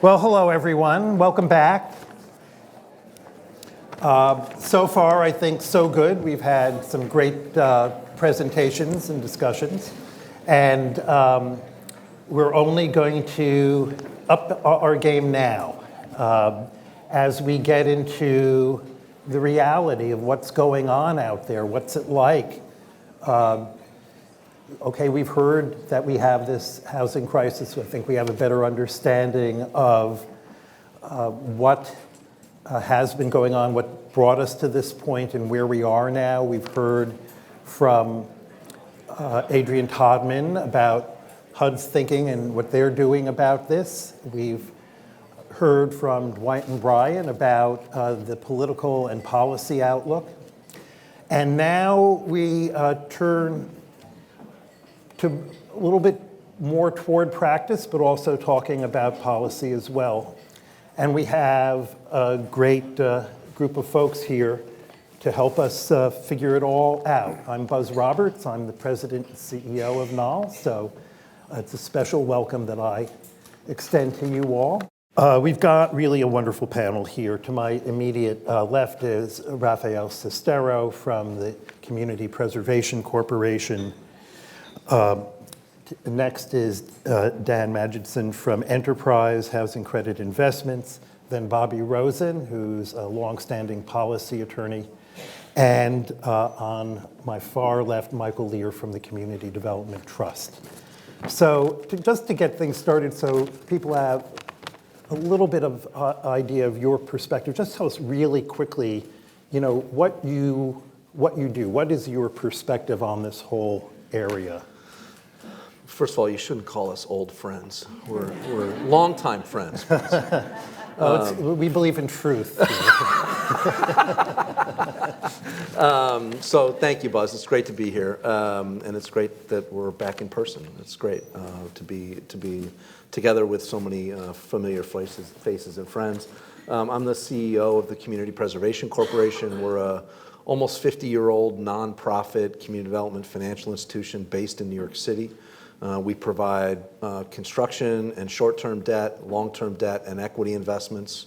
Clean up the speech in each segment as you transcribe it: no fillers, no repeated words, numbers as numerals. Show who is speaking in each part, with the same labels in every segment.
Speaker 1: Well, hello everyone. Welcome back. So far, I think so good. We've had some great presentations and discussions, and we're only going to up our game now as we get into the reality of what's going on out there. What's it like? Okay, we've heard that we have this housing crisis. I think we have a better understanding of what has been going on, what brought us to this point and where we are now. We've heard from Adrian Todman about HUD's thinking and what they're doing about this. We've heard from Dwight and Brian about the political and policy outlook. And now we turn to a little bit more toward practice, but also talking about policy as well. And we have a great group of folks here to help us figure it all out. I'm Buzz Roberts. I'm the president and CEO of NAAHL, so it's a special welcome that I extend to you all. We've got really a wonderful panel here. To my immediate left is Rafael Cestero from the Community Preservation Corporation. Next is Dan Magidson from Enterprise Housing Credit Investments, then Bobby Rozen, who's a longstanding policy attorney, and on my far left, Michael Lear from the Community Development Trust. So just to get things started so people have a little bit of idea of your perspective, just tell us really quickly, what you do. What is your perspective on this whole area?
Speaker 2: First of all, you shouldn't call us old friends. We're longtime friends.
Speaker 1: We believe in truth.
Speaker 2: So thank you, Buzz. It's great to be here, and it's great that we're back in person. It's great to be together with so many familiar faces and friends. I'm the CEO of the Community Preservation Corporation. We're a almost 50-year-old nonprofit community development financial institution based in New York City. We provide construction and short-term debt, long-term debt, and equity investments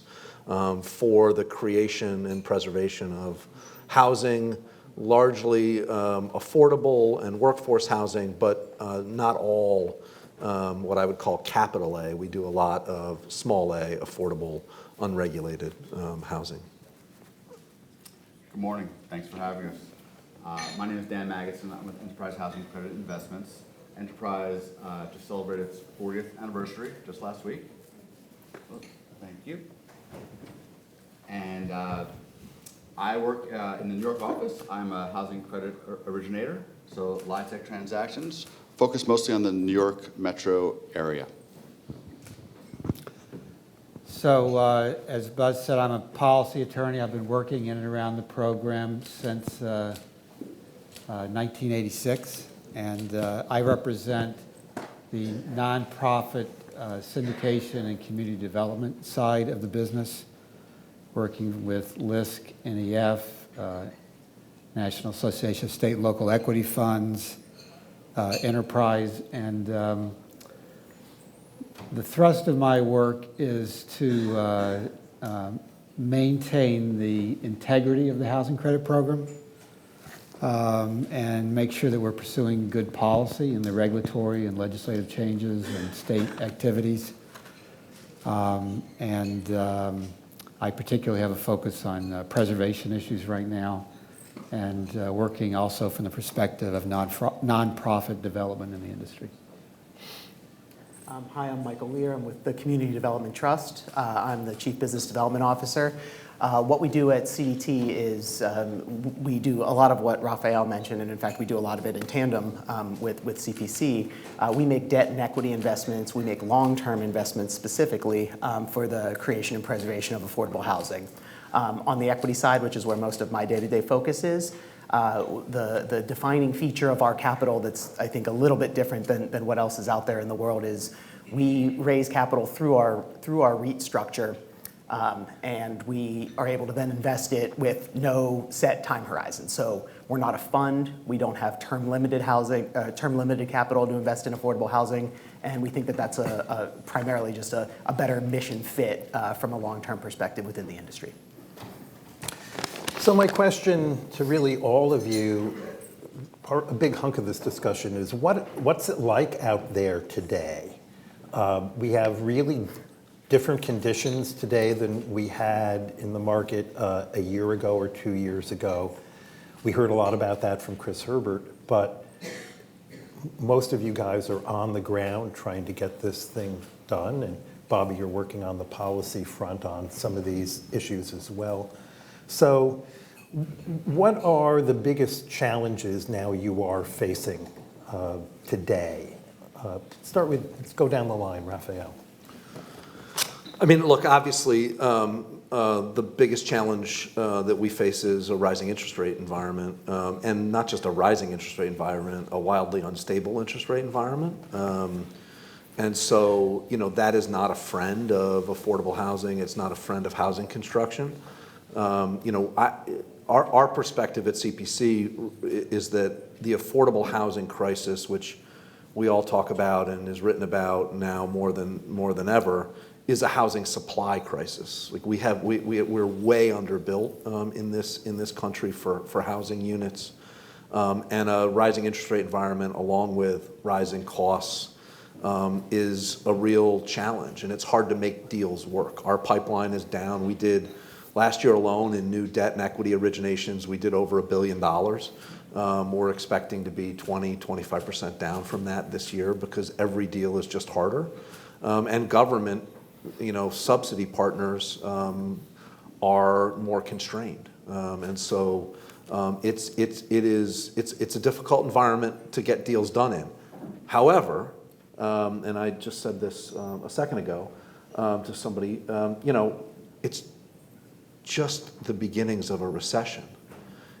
Speaker 2: for the creation and preservation of housing, largely affordable and workforce housing, but not all what I would call capital A. We do a lot of small A, affordable, unregulated housing.
Speaker 3: Good morning. Thanks for having us. My name is Dan Magidson. I'm with Enterprise Housing Credit Investments. Enterprise just celebrated its 40th anniversary just last week. Thank you. And I work in the New York office. I'm a housing credit originator, so LIHTC transactions, focused mostly on the New York metro area.
Speaker 4: So as Buzz said, I'm a policy attorney. I've been working in and around the program since 1986. And I represent the nonprofit syndication and community development side of the business, working with LISC, NEF, National Association of State and Local Equity Funds, Enterprise, and the thrust of my work is to maintain the integrity of the housing credit program, and make sure that we're pursuing good policy in the regulatory and legislative changes and state activities. I particularly have a focus on preservation issues right now, and working also from the perspective of nonprofit development in the industry.
Speaker 5: Hi, I'm Michael Lear. I'm with the Community Development Trust. I'm the Chief Business Development Officer. What we do at CDT is we do a lot of what Rafael mentioned, and in fact we do a lot of it in tandem with CPC. We make debt and equity investments. We make long-term investments specifically for the creation and preservation of affordable housing. On the equity side, which is where most of my day-to-day focus is, the defining feature of our capital that's, I think, a little bit different than what else is out there in the world is we raise capital through our REIT structure. And we are able to then invest it with no set time horizon. So we're not a fund. We don't have term-limited capital to invest in affordable housing. And we think that that's primarily just a better mission fit from a long-term perspective within the industry.
Speaker 1: So my question to really all of you, a big hunk of this discussion is what's it like out there today? We have really different conditions today than we had in the market a year ago or 2 years ago. We heard a lot about that from Chris Herbert, but most of you guys are on the ground trying to get this thing done, and Bobby, you're working on the policy front on some of these issues as well. So what are the biggest challenges now you are facing today? Let's go down the line, Rafael.
Speaker 2: I mean, look, obviously, the biggest challenge that we face is a rising interest rate environment, and not just a rising interest rate environment, a wildly unstable interest rate environment. And so, that is not a friend of affordable housing. It's not a friend of housing construction. Our perspective at CPC is that the affordable housing crisis, which we all talk about and is written about now more than ever, is a housing supply crisis. Like we're way underbuilt in this country for housing units, and a rising interest rate environment along with rising costs is a real challenge, and it's hard to make deals work. Our pipeline is down. We did last year alone in new debt and equity originations, we did over $1 billion. We're expecting to be 25% down from that this year because every deal is just harder, and government subsidy partners are more constrained, and so it's a difficult environment to get deals done in. However, and I just said this a second ago to somebody, it's just the beginnings of a recession.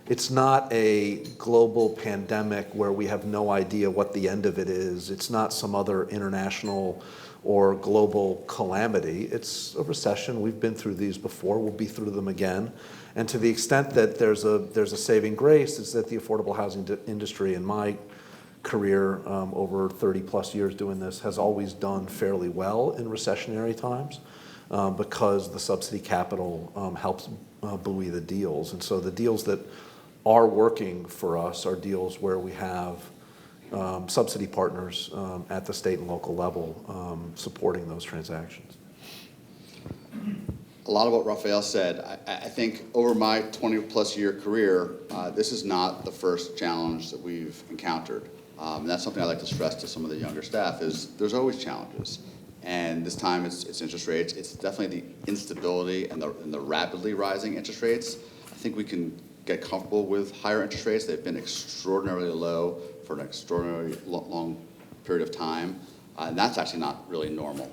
Speaker 2: It's not a global pandemic where we have no idea what the end of it is. It's not some other international or global calamity. It's a recession. We've been through these before. We'll be through them again. And to the extent that there's a saving grace, is that the affordable housing industry in my career over 30 plus years doing this has always done fairly well in recessionary times because the subsidy capital helps buoy the deals. And so the deals that are working for us are deals where we have subsidy partners at the state and local level supporting those transactions.
Speaker 3: A lot of what Rafael said, I think over my 20-plus year career, this is not the first challenge that we've encountered. And that's something I like to stress to some of the younger staff is there's always challenges. And this time it's interest rates. It's definitely the instability and the rapidly rising interest rates. I think we can get comfortable with higher interest rates. They've been extraordinarily low for an extraordinarily long period of time. And that's actually not really normal.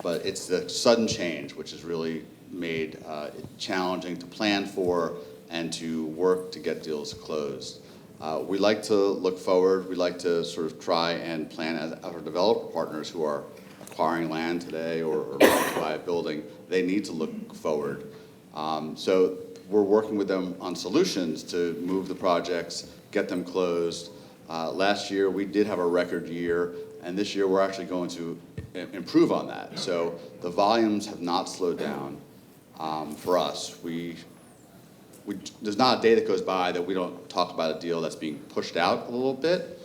Speaker 3: But it's the sudden change which has really made it challenging to plan for and to work to get deals closed. We like to look forward. We like to sort of try and plan as our developer partners who are acquiring land today or looking to buy a building. They need to look forward. So we're working with them on solutions to move the projects, get them closed. Last year we did have a record year, and this year we're actually going to improve on that. So the volumes have not slowed down for us. There's not a day that goes by that we don't talk about a deal that's being pushed out a little bit,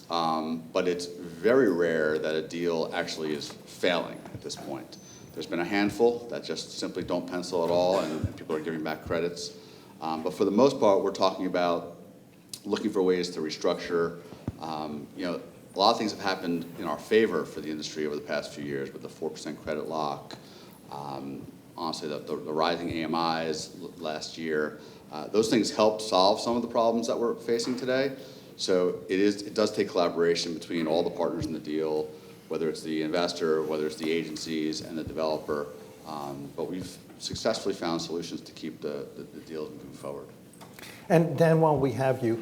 Speaker 3: but it's very rare that a deal actually is failing at this point. There's been a handful that just simply don't pencil at all, and people are giving back credits. But for the most part, we're talking about looking for ways to restructure. A lot of things have happened in our favor for the industry over the past few years with the 4% credit lock. Honestly, the rising AMIs last year. Those things helped solve some of the problems that we're facing today. So it does take collaboration between all the partners in the deal, whether it's the investor, whether it's the agencies and the developer. But we've successfully found solutions to keep the deals moving forward.
Speaker 1: And Dan, while we have you,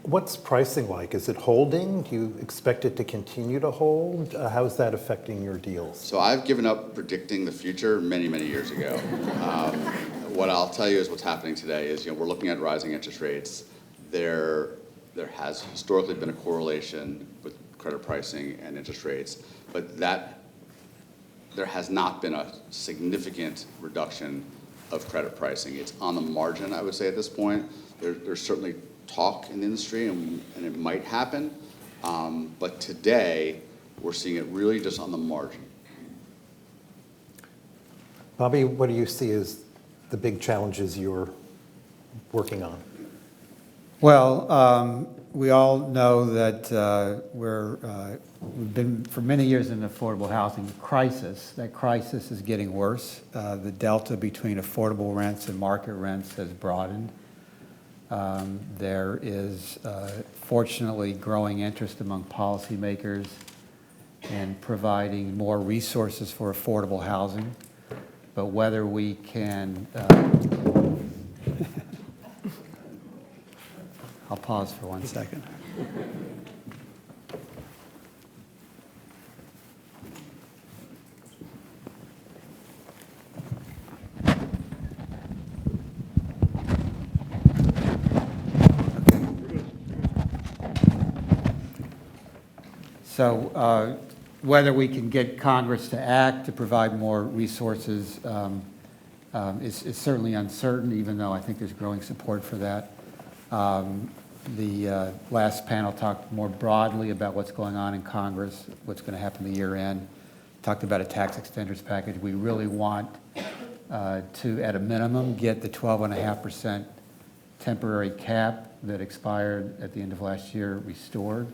Speaker 1: What's pricing like? Is it holding? Do you expect it to continue to hold? How is that affecting your deals?
Speaker 3: So I've given up predicting the future many, many years ago. What I'll tell you is what's happening today is, we're looking at rising interest rates. There has historically been a correlation with credit pricing and interest rates, but there has not been a significant reduction of credit pricing. It's on the margin, I would say, at this point. There's certainly talk in the industry, and it might happen, but today we're seeing it really just on the margin.
Speaker 1: Bobby, what do you see as the big challenges you're working on?
Speaker 4: Well, we all know that we've been for many years in an affordable housing crisis. That crisis is getting worse. The delta between affordable rents and market rents has broadened. There is, fortunately, growing interest among policymakers in providing more resources for affordable housing. But whether we can, I'll pause for 1 second. So whether we can get Congress to act to provide more resources is certainly uncertain, even though I think there's growing support for that. The last panel talked more broadly about what's going on in Congress, what's going to happen the year end, talked about a tax extenders package. We really want to, at a minimum, get the 12.5% temporary cap that expired at the end of last year restored.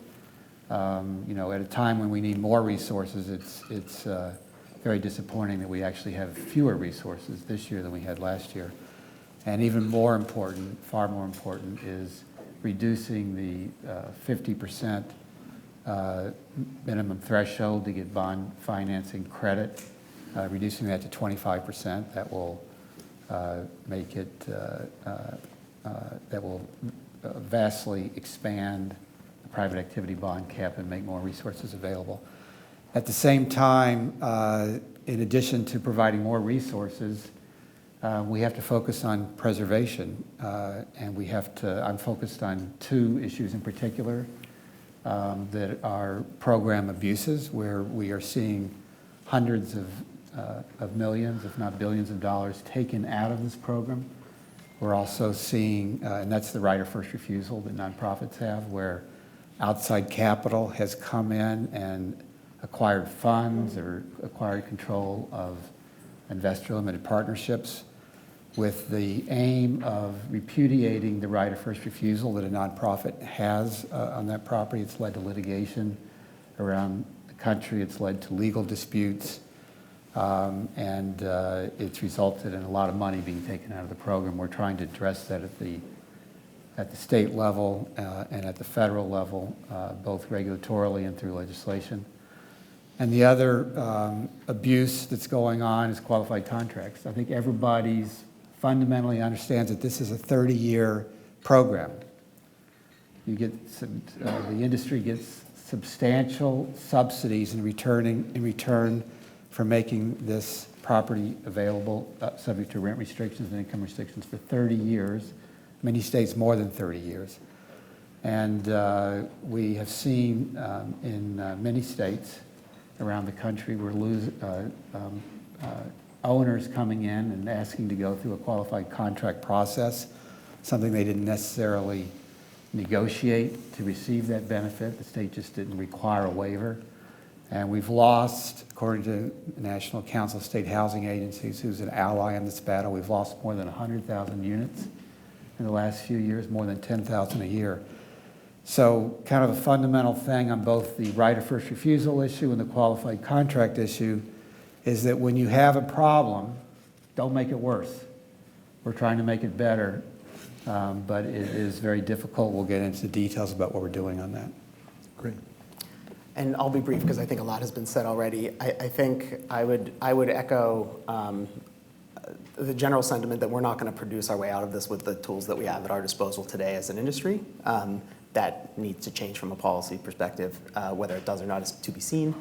Speaker 4: At a time when we need more resources, it's very disappointing that we actually have fewer resources this year than we had last year. And even more important, far more important, is reducing the 50% minimum threshold to get bond financing credit, reducing that to 25%. That will make it, that will vastly expand the private activity bond cap and make more resources available. At the same time, in addition to providing more resources, we have to focus on preservation, and we have to, I'm focused on two issues in particular that are program abuses, where we are seeing hundreds of millions, if not billions of dollars taken out of this program. We're also seeing, and that's the right of first refusal that nonprofits have, where outside capital has come in and acquired funds or acquired control of investor limited partnerships with the aim of repudiating the right of first refusal that a nonprofit has on that property. It's led to litigation around the country. It's led to legal disputes, and it's resulted in a lot of money being taken out of the program. We're trying to address that at the state level and at the federal level, both regulatorily and through legislation. And the other abuse that's going on is qualified contracts. I think everybody's fundamentally understands that this is a 30-year program. You get some, the industry gets substantial subsidies in return for making this property available, subject to rent restrictions and income restrictions, for 30 years. Many states more than 30 years. And we have seen in many states around the country, we're owners coming in and asking to go through a qualified contract process, something they didn't necessarily negotiate to receive that benefit. The state just didn't require a waiver. And we've lost, according to the National Council of State Housing Agencies, who's an ally in this battle, we've lost more than 100,000 units in the last few years, more than 10,000 a year. So kind of a fundamental thing on both the right of first refusal issue and the qualified contract issue is that when you have a problem, don't make it worse. We're trying to make it better, but it is very difficult. We'll get into the details about what we're doing on that.
Speaker 1: Great.
Speaker 5: And I'll be brief because I think a lot has been said already. I think I would echo the general sentiment that we're not going to produce our way out of this with the tools that we have at our disposal today as an industry. that needs to change from a policy perspective. Whether it does or not is to be seen.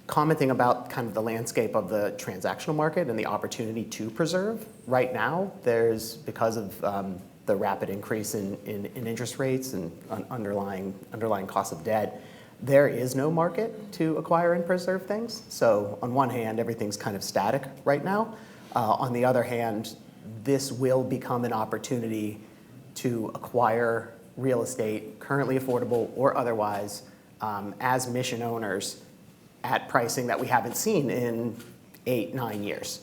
Speaker 5: Commenting about kind of the landscape of the transactional market and the opportunity to preserve. Right now, there's, because of the rapid increase in interest rates and underlying cost of debt, there is no market to acquire and preserve things. So on one hand, everything's kind of static right now. On the other hand, this will become an opportunity to acquire real estate, currently affordable or otherwise, as mission owners at pricing that we haven't seen in 8-9 years.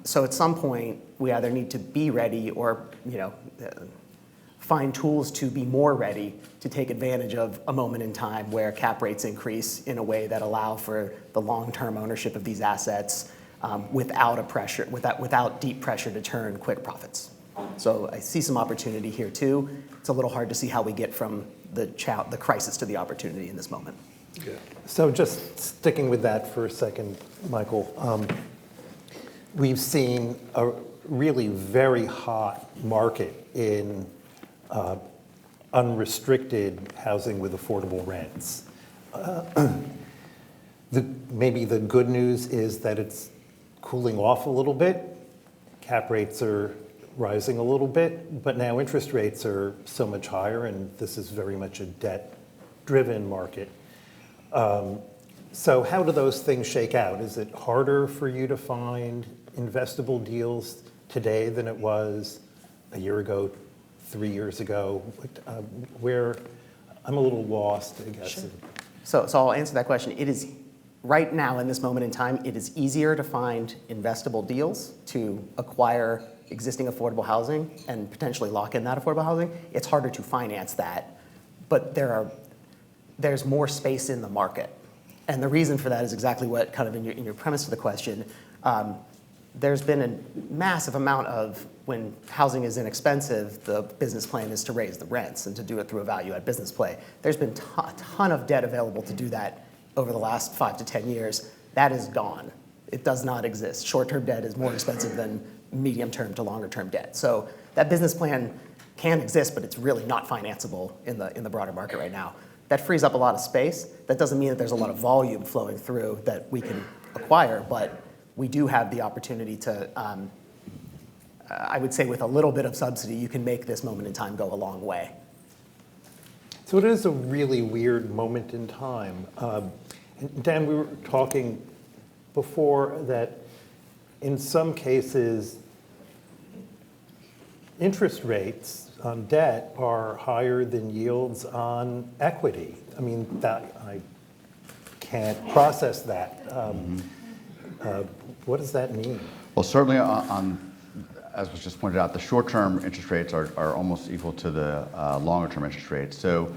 Speaker 5: So at some point, we either need to be ready or find tools to be more ready to take advantage of a moment in time where cap rates increase in a way that allow for the long-term ownership of these assets without deep pressure to turn quick profits. So I see some opportunity here too. It's a little hard to see how we get from the crisis to the opportunity in this moment.
Speaker 2: Yeah.
Speaker 1: So just sticking with that for a second, Michael, we've seen a really very hot market in unrestricted housing with affordable rents. Maybe the good news is that it's cooling off a little bit. Cap rates are rising a little bit, but now interest rates are so much higher, and this is very much a debt-driven market. So how do those things shake out? Is it harder for you to find investable deals today than it was a year ago, 3 years ago? Where I'm a little lost, I guess.
Speaker 5: Sure. So I'll answer that question. It is right now, in this moment in time, it is easier to find investable deals to acquire existing affordable housing and potentially lock in that affordable housing. It's harder to finance that, but there's more space in the market. And the reason for that is exactly what kind of in your premise to the question. There's been a massive amount of, when housing is inexpensive, the business plan is to raise the rents and to do it through a value-add business play. There's been a ton of debt available to do that over the last 5 to 10 years. That is gone. It does not exist. Short-term debt is more expensive than medium-term to longer-term debt. So that business plan can exist, but it's really not financeable in the broader market right now. That frees up a lot of space. That doesn't mean that there's a lot of volume flowing through that we can acquire, but we do have the opportunity to, I would say with a little bit of subsidy, you can make this moment in time go a long way.
Speaker 1: So it is a really weird moment in time. And Dan, we were talking before that in some cases, interest rates on debt are higher than yields on equity. I mean, that I can't process that. What does that mean?
Speaker 3: Well, certainly as was just pointed out, the short-term interest rates are almost equal to the longer-term interest rates. So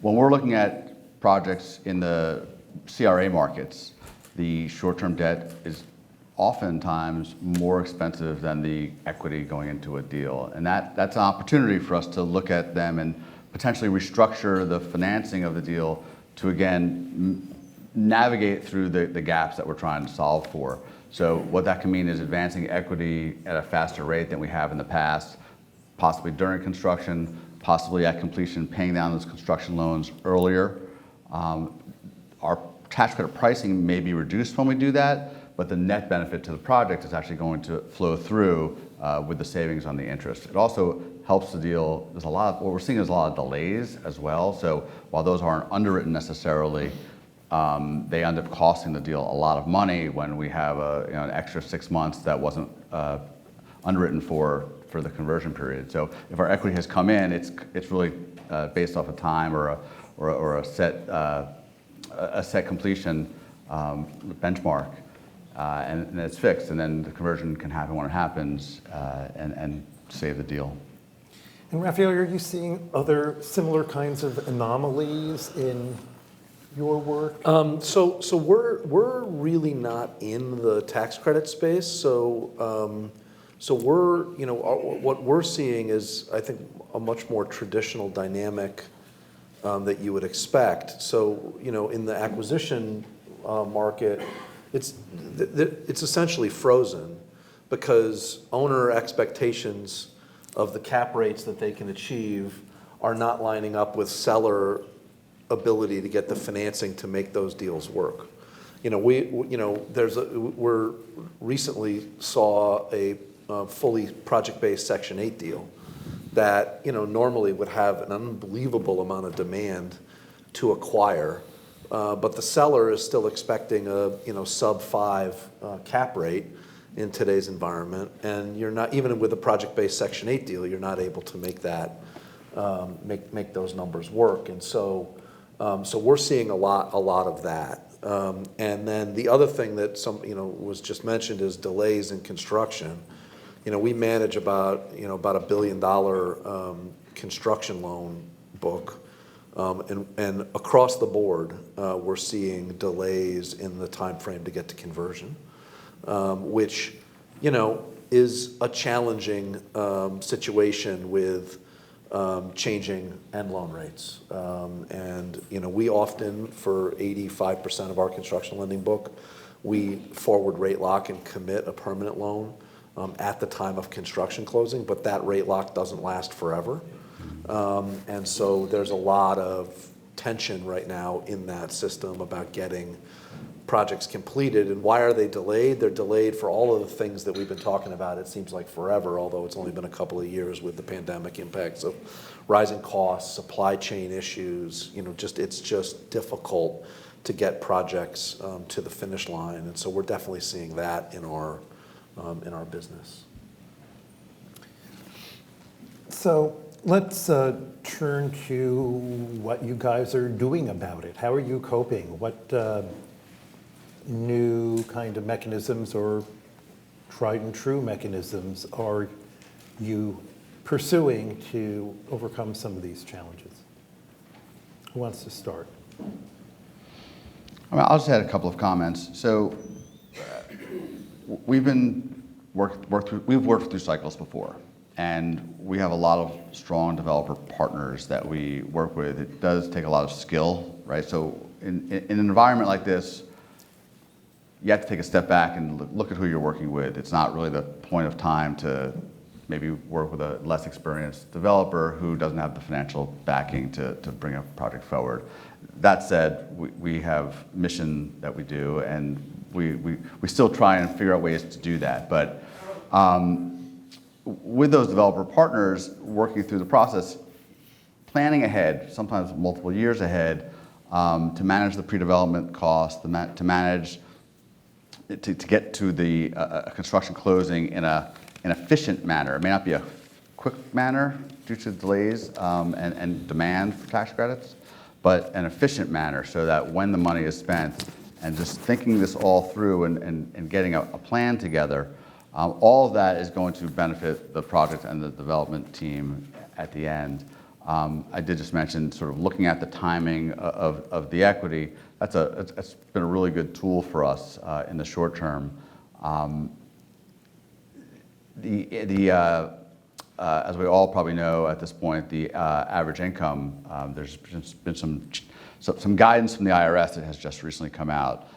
Speaker 3: when we're looking at projects in the CRA markets, the short-term debt is oftentimes more expensive than the equity going into a deal. And that's an opportunity for us to look at them and potentially restructure the financing of the deal to, again, navigate through the gaps that we're trying to solve for. So what that can mean is advancing equity at a faster rate than we have in the past, possibly during construction, possibly at completion, paying down those construction loans earlier. Our tax credit pricing may be reduced when we do that, but the net benefit to the project is actually going to flow through with the savings on the interest. It also helps the deal. What we're seeing is a lot of delays as well. So while those aren't underwritten necessarily, they end up costing the deal a lot of money when we have an extra 6 months that wasn't underwritten for the conversion period. So if our equity has come in, it's really based off of time or a set completion benchmark, and it's fixed, and then the conversion can happen when it happens, and save the deal.
Speaker 1: And Rafael, are you seeing other similar kinds of anomalies in your work?
Speaker 2: So we're really not in the tax credit space. So we're what we're seeing is, I think, a much more traditional dynamic that you would expect. So in the acquisition market, it's essentially frozen because owner expectations of the cap rates that they can achieve are not lining up with seller ability to get the financing to make those deals work. We're recently saw a fully project-based Section 8 deal that normally would have an unbelievable amount of demand to acquire, but the seller is still expecting a sub 5 cap rate in today's environment, and you're not, even with a project-based Section 8 deal, you're not able to make that make those numbers work, and so we're seeing a lot of that. And then the other thing that was just mentioned is delays in construction. We manage about $1 billion construction loan book, and across the board we're seeing delays in the time frame to get to conversion, which is a challenging situation with changing end loan rates. And we often, for 85% of our construction lending book, we forward rate lock and commit a permanent loan at the time of construction closing, but that rate lock doesn't last forever. And so there's a lot of tension right now in that system about getting projects completed. And why are they delayed? They're delayed for all of the things that we've been talking about, it seems like forever, although it's only been a couple of years with the pandemic impacts of rising costs, supply chain issues. It's just difficult to get projects to the finish line. And so we're definitely seeing that in our business.
Speaker 1: So let's turn to what you guys are doing about it. How are you coping? What new kind of mechanisms or tried and true mechanisms are you pursuing to overcome some of these challenges? Who wants to start?
Speaker 3: I'll just add a couple of comments. So we've worked through cycles before, and we have a lot of strong developer partners that we work with. It does take a lot of skill, right? So in an environment like this, you have to take a step back and look at who you're working with. It's not really the point of time to maybe work with a less experienced developer who doesn't have the financial backing to bring a project forward. That said, we have mission that we do, and we still try and figure out ways to do that. But with those developer partners, working through the process, planning ahead, sometimes multiple years ahead, to manage the pre-development costs, to manage to get to the construction closing in an efficient manner. It may not be a quick manner due to delays and demand for tax credits, but an efficient manner so that when the money is spent, and just thinking this all through and getting a plan together, all of that is going to benefit the project and the development team at the end. I did just mention sort of looking at the timing of the equity. It's been a really good tool for us in the short term. As we all probably know at this point, the average income, there's been some guidance from the IRS that has just recently come out.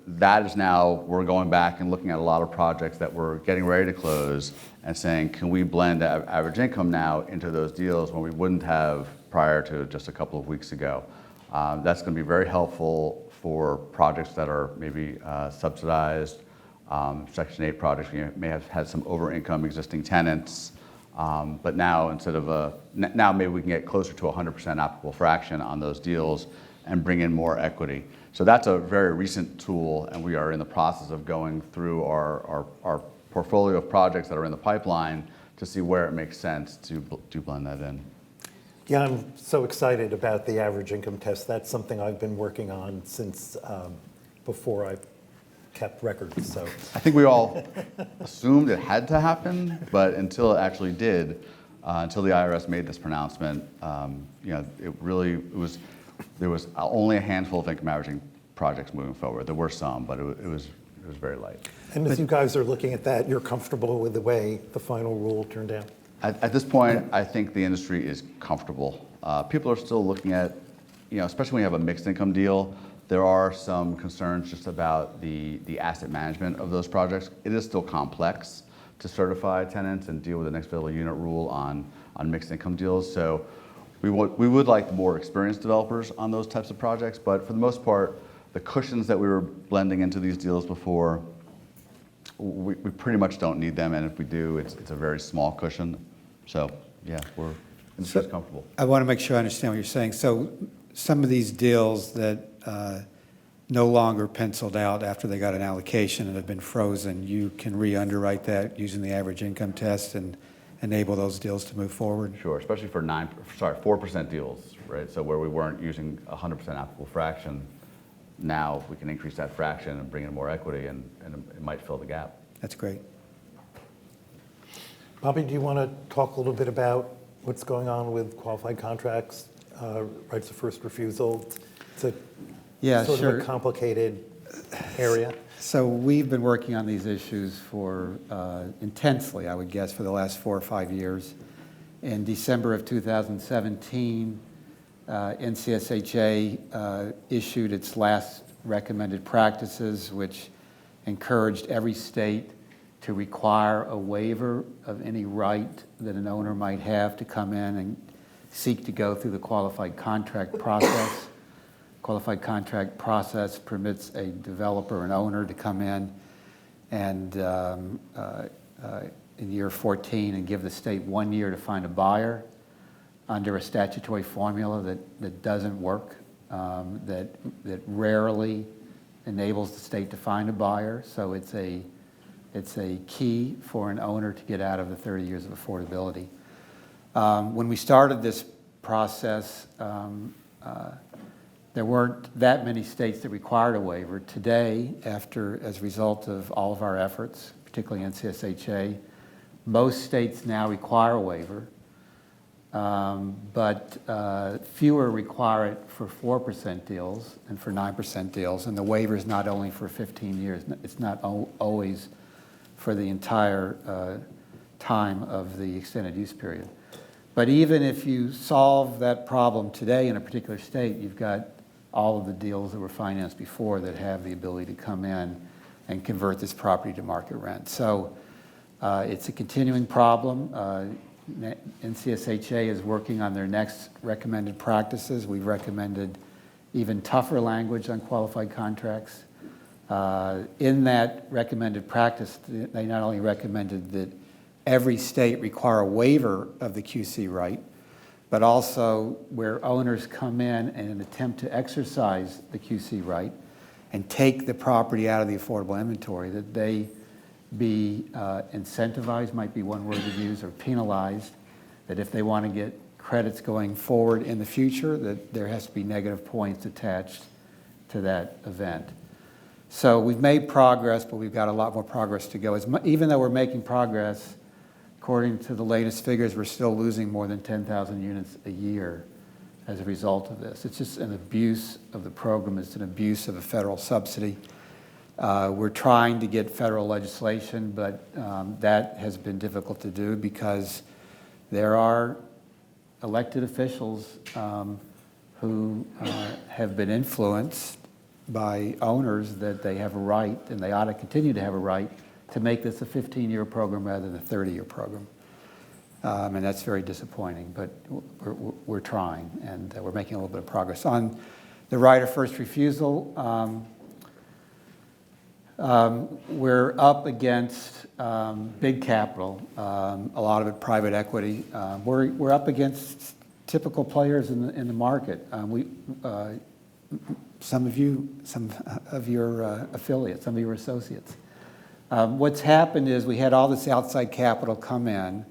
Speaker 3: That is now, we're going back and looking at a lot of projects that we're getting ready to close and saying, can we blend average income now into those deals when we wouldn't have prior to just a couple of weeks ago? That's going to be very helpful for projects that are maybe subsidized, Section 8 projects. We may have had some over-income existing tenants, but now now maybe we can get closer to 100% applicable fraction on those deals and bring in more equity. So that's a very recent tool, and we are in the process of going through our portfolio of projects that are in the pipeline to see where it makes sense to blend that in.
Speaker 1: Yeah, I'm so excited about the average income test. That's something I've been working on since before I kept records. So
Speaker 3: I think we all assumed it had to happen, but until it actually did, until the IRS made this pronouncement, there was only a handful of income averaging projects moving forward. There were some, but it was very light.
Speaker 1: And as you guys are looking at that, you're comfortable with the way the final rule turned out?
Speaker 3: At this point, I think the industry is comfortable. People are still looking at, especially when you have a mixed income deal, there are some concerns just about the asset management of those projects. It is still complex to certify tenants and deal with the next available unit rule on mixed income deals. So We would like more experienced developers on those types of projects, but for the most part, the cushions that we were blending into these deals before, we pretty much don't need them, and if we do, it's a very small cushion. So yeah, we're just comfortable.
Speaker 4: I want to make sure I understand what you're saying. So some of these deals that no longer penciled out after they got an allocation and have been frozen, you can re-underwrite that using the average income test and enable those deals to move forward?
Speaker 3: Sure, especially for 4% deals, right? So where we weren't using 100% applicable fraction, now we can increase that fraction and bring in more equity, and it might fill the gap.
Speaker 4: That's great.
Speaker 1: Bobby, do you want to talk a little bit about what's going on with qualified contracts, rights of first refusal? It's a sort of a complicated area.
Speaker 4: So we've been working on these issues for intensely, I would guess, for the last 4 or 5 years. In December of 2017, NCSHA issued its last recommended practices, which encouraged every state to require a waiver of any right that an owner might have to come in and seek to go through the qualified contract process. Qualified contract process permits a developer, an owner, to come in and in year 14 and give the state 1 year to find a buyer under a statutory formula that doesn't work, that rarely enables the state to find a buyer. So it's a key for an owner to get out of the 30 years of affordability. When we started this process, there weren't that many states that required a waiver. Today, as a result of all of our efforts, particularly NCSHA, most states now require a waiver, but fewer require it for 4% deals and for 9% deals. And the waiver is not only for 15 years. It's not always for the entire time of the extended use period. But even if you solve that problem today in a particular state, you've got all of the deals that were financed before that have the ability to come in and convert this property to market rent. So it's a continuing problem. NCSHA is working on their next recommended practices. We've recommended even tougher language on qualified contracts. In that recommended practice, they not only recommended that every state require a waiver of the QC right, but also where owners come in and attempt to exercise the QC right and take the property out of the affordable inventory, that they be incentivized, might be one word to use, or penalized, that if they want to get credits going forward in the future, that there has to be negative points attached to that event. So we've made progress, but we've got a lot more progress to go. Even though we're making progress, according to the latest figures, we're still losing more than 10,000 units a year as a result of this. It's just an abuse of the program. It's an abuse of a federal subsidy. We're trying to get federal legislation, but that has been difficult to do because there are elected officials who have been influenced by owners that they have a right, and they ought to continue to have a right, to make this a 15-year program rather than a 30-year program. And that's very disappointing, but we're trying, and we're making a little bit of progress. On the right of first refusal, we're up against big capital, a lot of it private equity. We're up against typical players in the market. Some of your affiliates, some of your associates. What's happened is we had all this outside capital come in,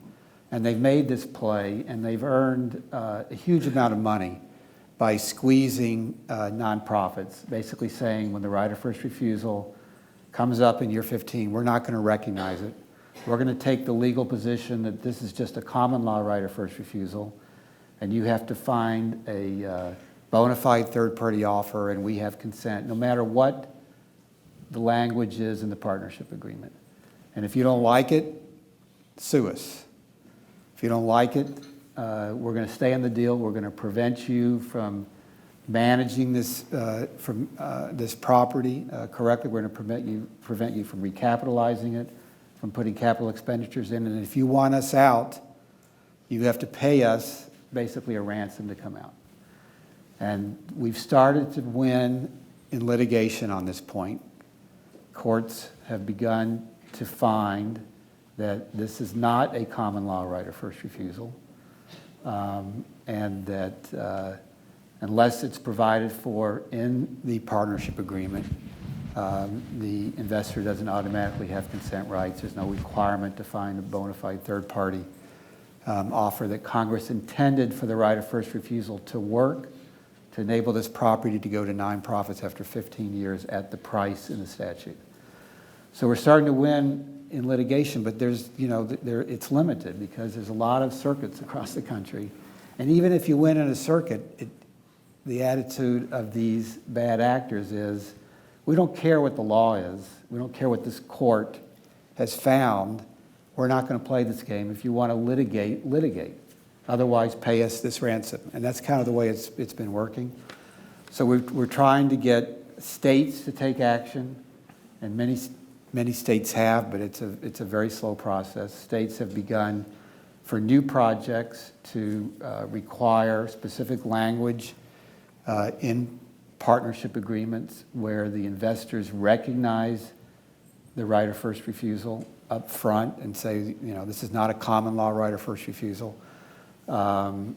Speaker 4: and they've made this play, and they've earned a huge amount of money by squeezing nonprofits, basically saying when the right of first refusal comes up in year 15, we're not going to recognize it. We're going to take the legal position that this is just a common law right of first refusal, and you have to find a bona fide third-party offer, and we have consent, no matter what the language is in the partnership agreement. And if you don't like it, sue us. If you don't like it, we're going to stay in the deal. We're going to prevent you from managing this this property correctly. We're going to prevent you from recapitalizing it, from putting capital expenditures in. And if you want us out, you have to pay us basically a ransom to come out. And we've started to win in litigation on this point. Courts have begun to find that this is not a common law right of first refusal, and that unless it's provided for in the partnership agreement, the investor doesn't automatically have consent rights. There's no requirement to find a bona fide third-party offer, that Congress intended for the right of first refusal to work to enable this property to go to nonprofits after 15 years at the price in the statute. So we're starting to win in litigation, but there's, it's limited because there's a lot of circuits across the country. And even if you win in a circuit, the attitude of these bad actors is, we don't care what the law is. We don't care what this court has found. We're not going to play this game. If you want to litigate, litigate. Otherwise, pay us this ransom. And that's kind of the way it's been working. So we're trying to get states to take action, and many states have, but it's a very slow process. States have begun for new projects to require specific language in partnership agreements where the investors recognize the right of first refusal up front and say, this is not a common law right of first refusal. New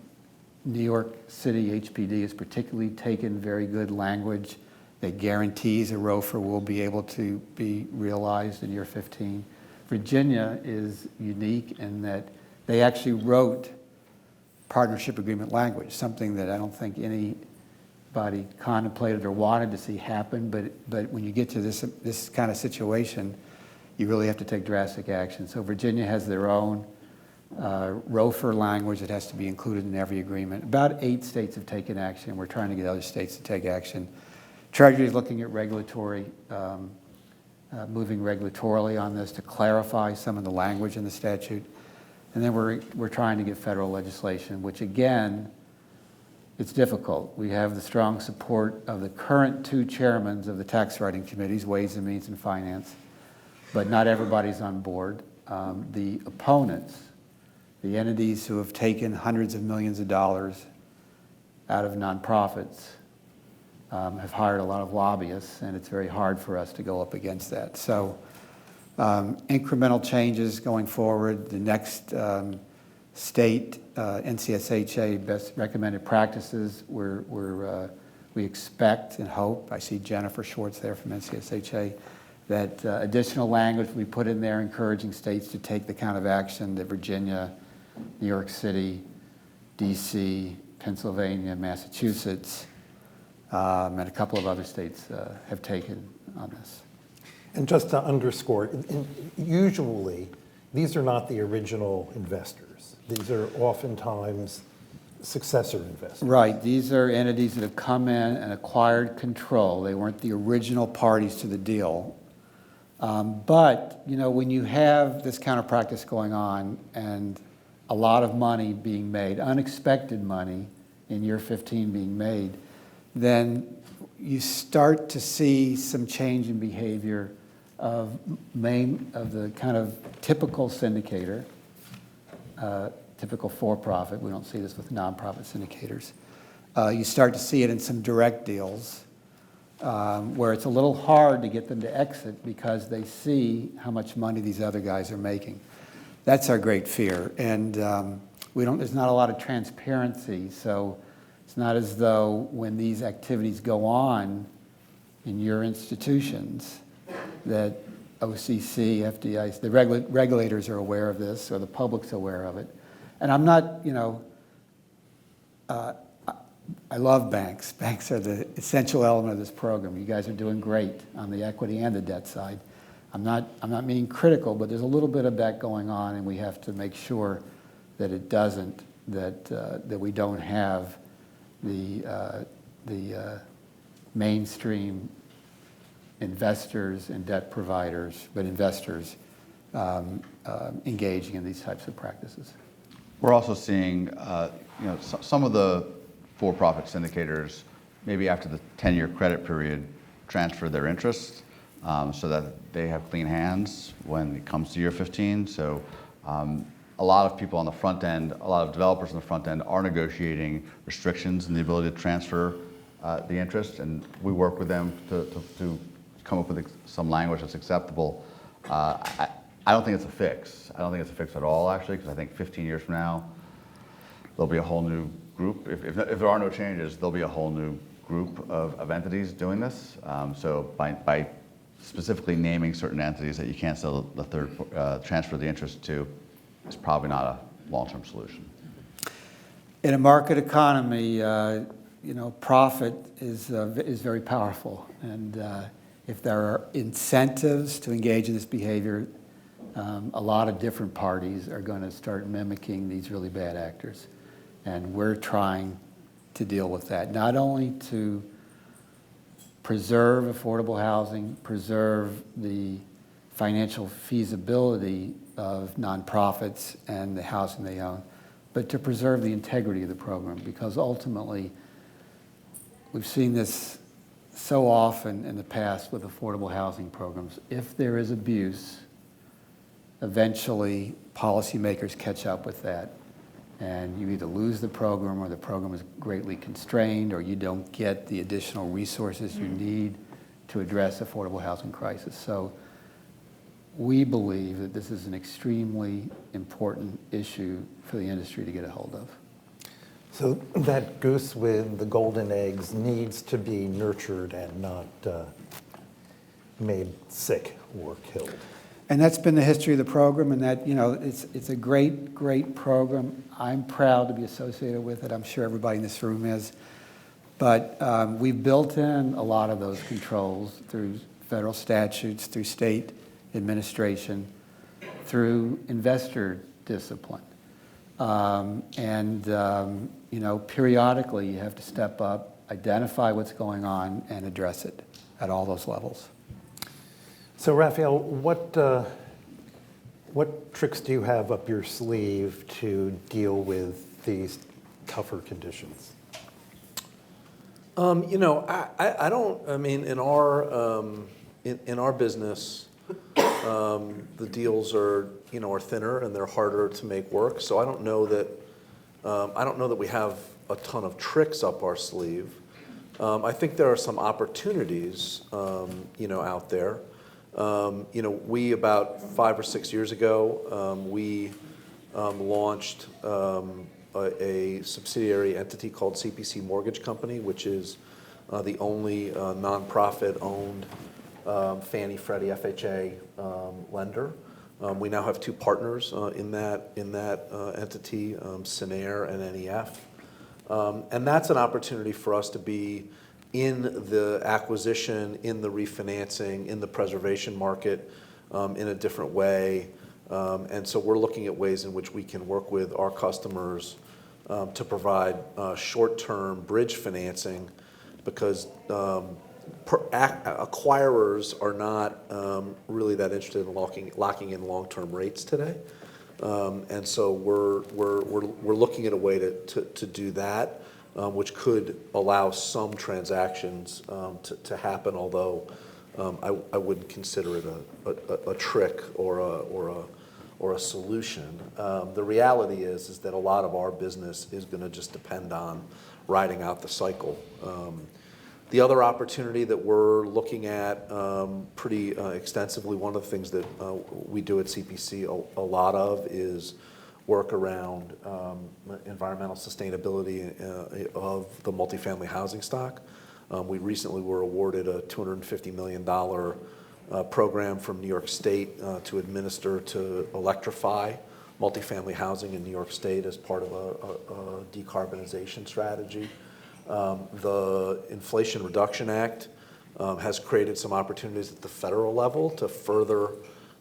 Speaker 4: York City HPD has particularly taken very good language that guarantees a ROFR will be able to be realized in year 15. Virginia is unique in that they actually wrote partnership agreement language, something that I don't think anybody contemplated or wanted to see happen, but when you get to this kind of situation, you really have to take drastic action. So Virginia has their own ROFR language that has to be included in every agreement. About 8 states have taken action. We're trying to get other states to take action. Treasury is looking at regulatory, moving regulatorily on this to clarify some of the language in the statute. And then we're trying to get federal legislation, which again, it's difficult. We have the strong support of the current 2 chairmen of the tax writing committees, Ways and Means and Finance, but not everybody's on board. The opponents, the entities who have taken hundreds of millions of dollars out of nonprofits, have hired a lot of lobbyists, and it's very hard for us to go up against that. So incremental changes going forward. The next state NCSHA best recommended practices we expect and hope, I see Jennifer Schwartz there from NCSHA, that additional language we put in there encouraging states to take the kind of action that Virginia, New York City, DC, Pennsylvania, Massachusetts, and a couple of other states have taken on this.
Speaker 1: And just to underscore, usually these are not the original investors. These are oftentimes successor investors.
Speaker 4: Right. These are entities that have come in and acquired control. They weren't the original parties to the deal. But, when you have this kind of practice going on and a lot of money being made, unexpected money in year 15 being made, then you start to see some change in behavior of the kind of typical syndicator, typical for-profit. We don't see this with nonprofit syndicators. You start to see it in some direct deals where it's a little hard to get them to exit because they see how much money these other guys are making. That's our great fear. And there's not a lot of transparency, so it's not as though when these activities go on in your institutions that OCC, FDIC, the regulators are aware of this or the public's aware of it. And I'm not, I love banks. Banks are the essential element of this program. You guys are doing great on the equity and the debt side. I'm not being critical, but there's a little bit of that going on, and we have to make sure that it doesn't, that we don't have the mainstream investors and debt providers, but investors engaging in these types of practices.
Speaker 3: We're also seeing, some of the for-profit syndicators, maybe after the 10-year credit period, transfer their interests so that they have clean hands when it comes to year 15. So a lot of people on the front end, a lot of developers on the front end are negotiating restrictions and the ability to transfer the interest, and we work with them to come up with some language that's acceptable. I don't think it's a fix. I don't think it's a fix at all, actually, because I think 15 years from now, there'll be a whole new group. If there are no changes, there'll be a whole new group of entities doing this. So by specifically naming certain entities that you can't sell the transfer the interest to is probably not a long-term solution.
Speaker 4: In a market economy, profit is very powerful, and if there are incentives to engage in this behavior, a lot of different parties are going to start mimicking these really bad actors, and we're trying to deal with that, not only to preserve affordable housing, preserve the financial feasibility of nonprofits and the housing they own, but to preserve the integrity of the program, because ultimately we've seen this so often in the past with affordable housing programs. If there is abuse, eventually policymakers catch up with that, and you either lose the program or the program is greatly constrained, or you don't get the additional resources you need to address affordable housing crisis. So we believe that this is an extremely important issue for the industry to get a hold of.
Speaker 1: So that goose with the golden eggs needs to be nurtured and not made sick or killed.
Speaker 4: And that's been the history of the program, and that, it's a great program. I'm proud to be associated with it. I'm sure everybody in this room is. But we've built in a lot of those controls through federal statutes, through state administration, through investor discipline. Periodically you have to step up, identify what's going on, and address it at all those levels.
Speaker 1: So Rafael, what tricks do you have up your sleeve to deal with these tougher conditions?
Speaker 2: I don't. I mean, in our business, the deals are thinner and they're harder to make work. So I don't know that we have a ton of tricks up our sleeve. I think there are some opportunities, out there. We about 5 or 6 years ago, we launched a subsidiary entity called CPC Mortgage Company, which is the only nonprofit-owned Fannie, Freddie, FHA lender. We now have 2 partners in that entity, Cestero and NAAHL. And that's an opportunity for us to be in the acquisition, in the refinancing, in the preservation market in a different way. And so we're looking at ways in which we can work with our customers to provide short-term bridge financing, because acquirers are not really that interested in locking in long-term rates today. And so we're looking at a way to do that, which could allow some transactions to happen, although I wouldn't consider it a trick or a solution. The reality is that a lot of our business is going to just depend on riding out the cycle. The other opportunity that we're looking at pretty extensively, one of the things that we do at CPC a lot of is work around environmental sustainability of the multifamily housing stock. We recently were awarded a $250 million program from New York State to administer to electrify multifamily housing in New York State as part of a decarbonization strategy. The Inflation Reduction Act has created some opportunities at the federal level to further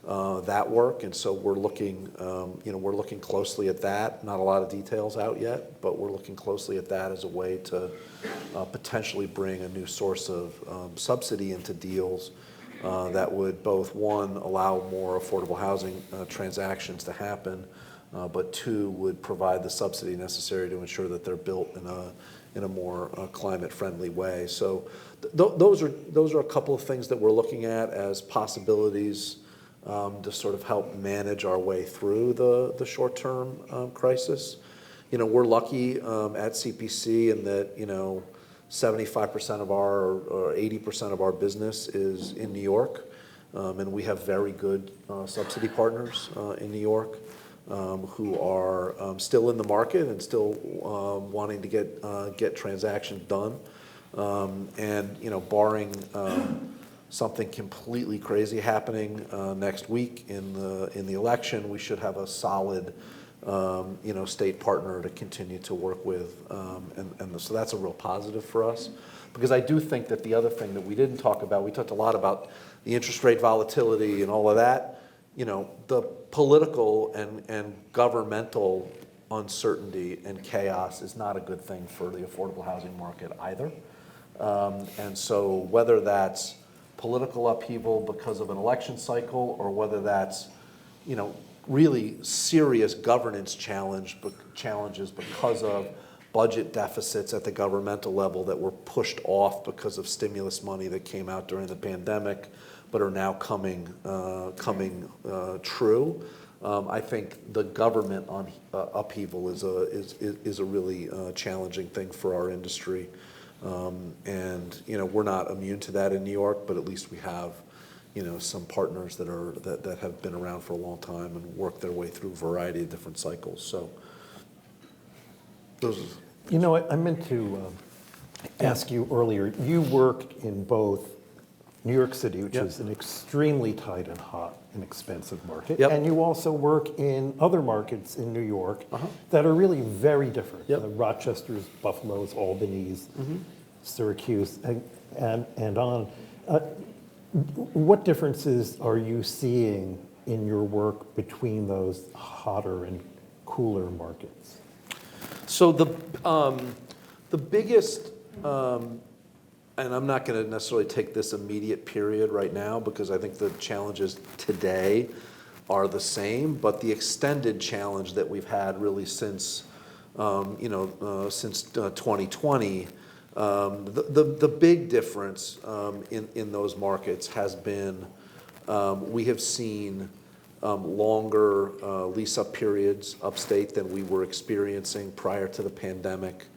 Speaker 2: that work, and so we're looking closely at that. Not a lot of details out yet, but we're looking closely at that as a way to potentially bring a new source of subsidy into deals that would both, one, allow more affordable housing transactions to happen, but 2, would provide the subsidy necessary to ensure that they're built in a more climate-friendly way. So those are a couple of things that we're looking at as possibilities to sort of help manage our way through the short-term crisis. You know, we're lucky at CPC in that, you know, 75% of our, or 80% of our business is in New York, and we have very good subsidy partners in New York who are still in the market and still wanting to get transactions done. And, you know, barring something completely crazy happening next week in the election, we should have a solid, you know, state partner to continue to work with, so that's a real positive for us. Because I do think that the other thing that we didn't talk about, we talked a lot about the interest rate volatility and all of that. You know, the political and governmental uncertainty and chaos is not a good thing for the affordable housing market either. And so whether that's political upheaval because of an election cycle, or whether that's, you know, really serious governance challenges because of budget deficits at the governmental level that were pushed off because of stimulus money that came out during the pandemic, but are now coming true. I think the government upheaval is a really challenging thing for our industry. And, you know, we're not immune to that in New York, but at least we have, you know, some partners that have been around for a long time and worked their way through a variety of different cycles. So those.
Speaker 1: You know, I meant to ask you earlier, you work in both New York City, which is an extremely tight and hot and expensive market, and you also work in other markets in New York that are really very different. Rochester's, Buffalo's, Albany's, Syracuse, and on. What differences are you seeing in your work between those hotter and cooler markets?
Speaker 2: So the biggest, and I'm not going to necessarily take this immediate period right now because I think the challenges today are the same, but the extended challenge that we've had really since, since 2020, the big difference in those markets has been we have seen longer lease-up periods upstate than we were experiencing prior to the pandemic.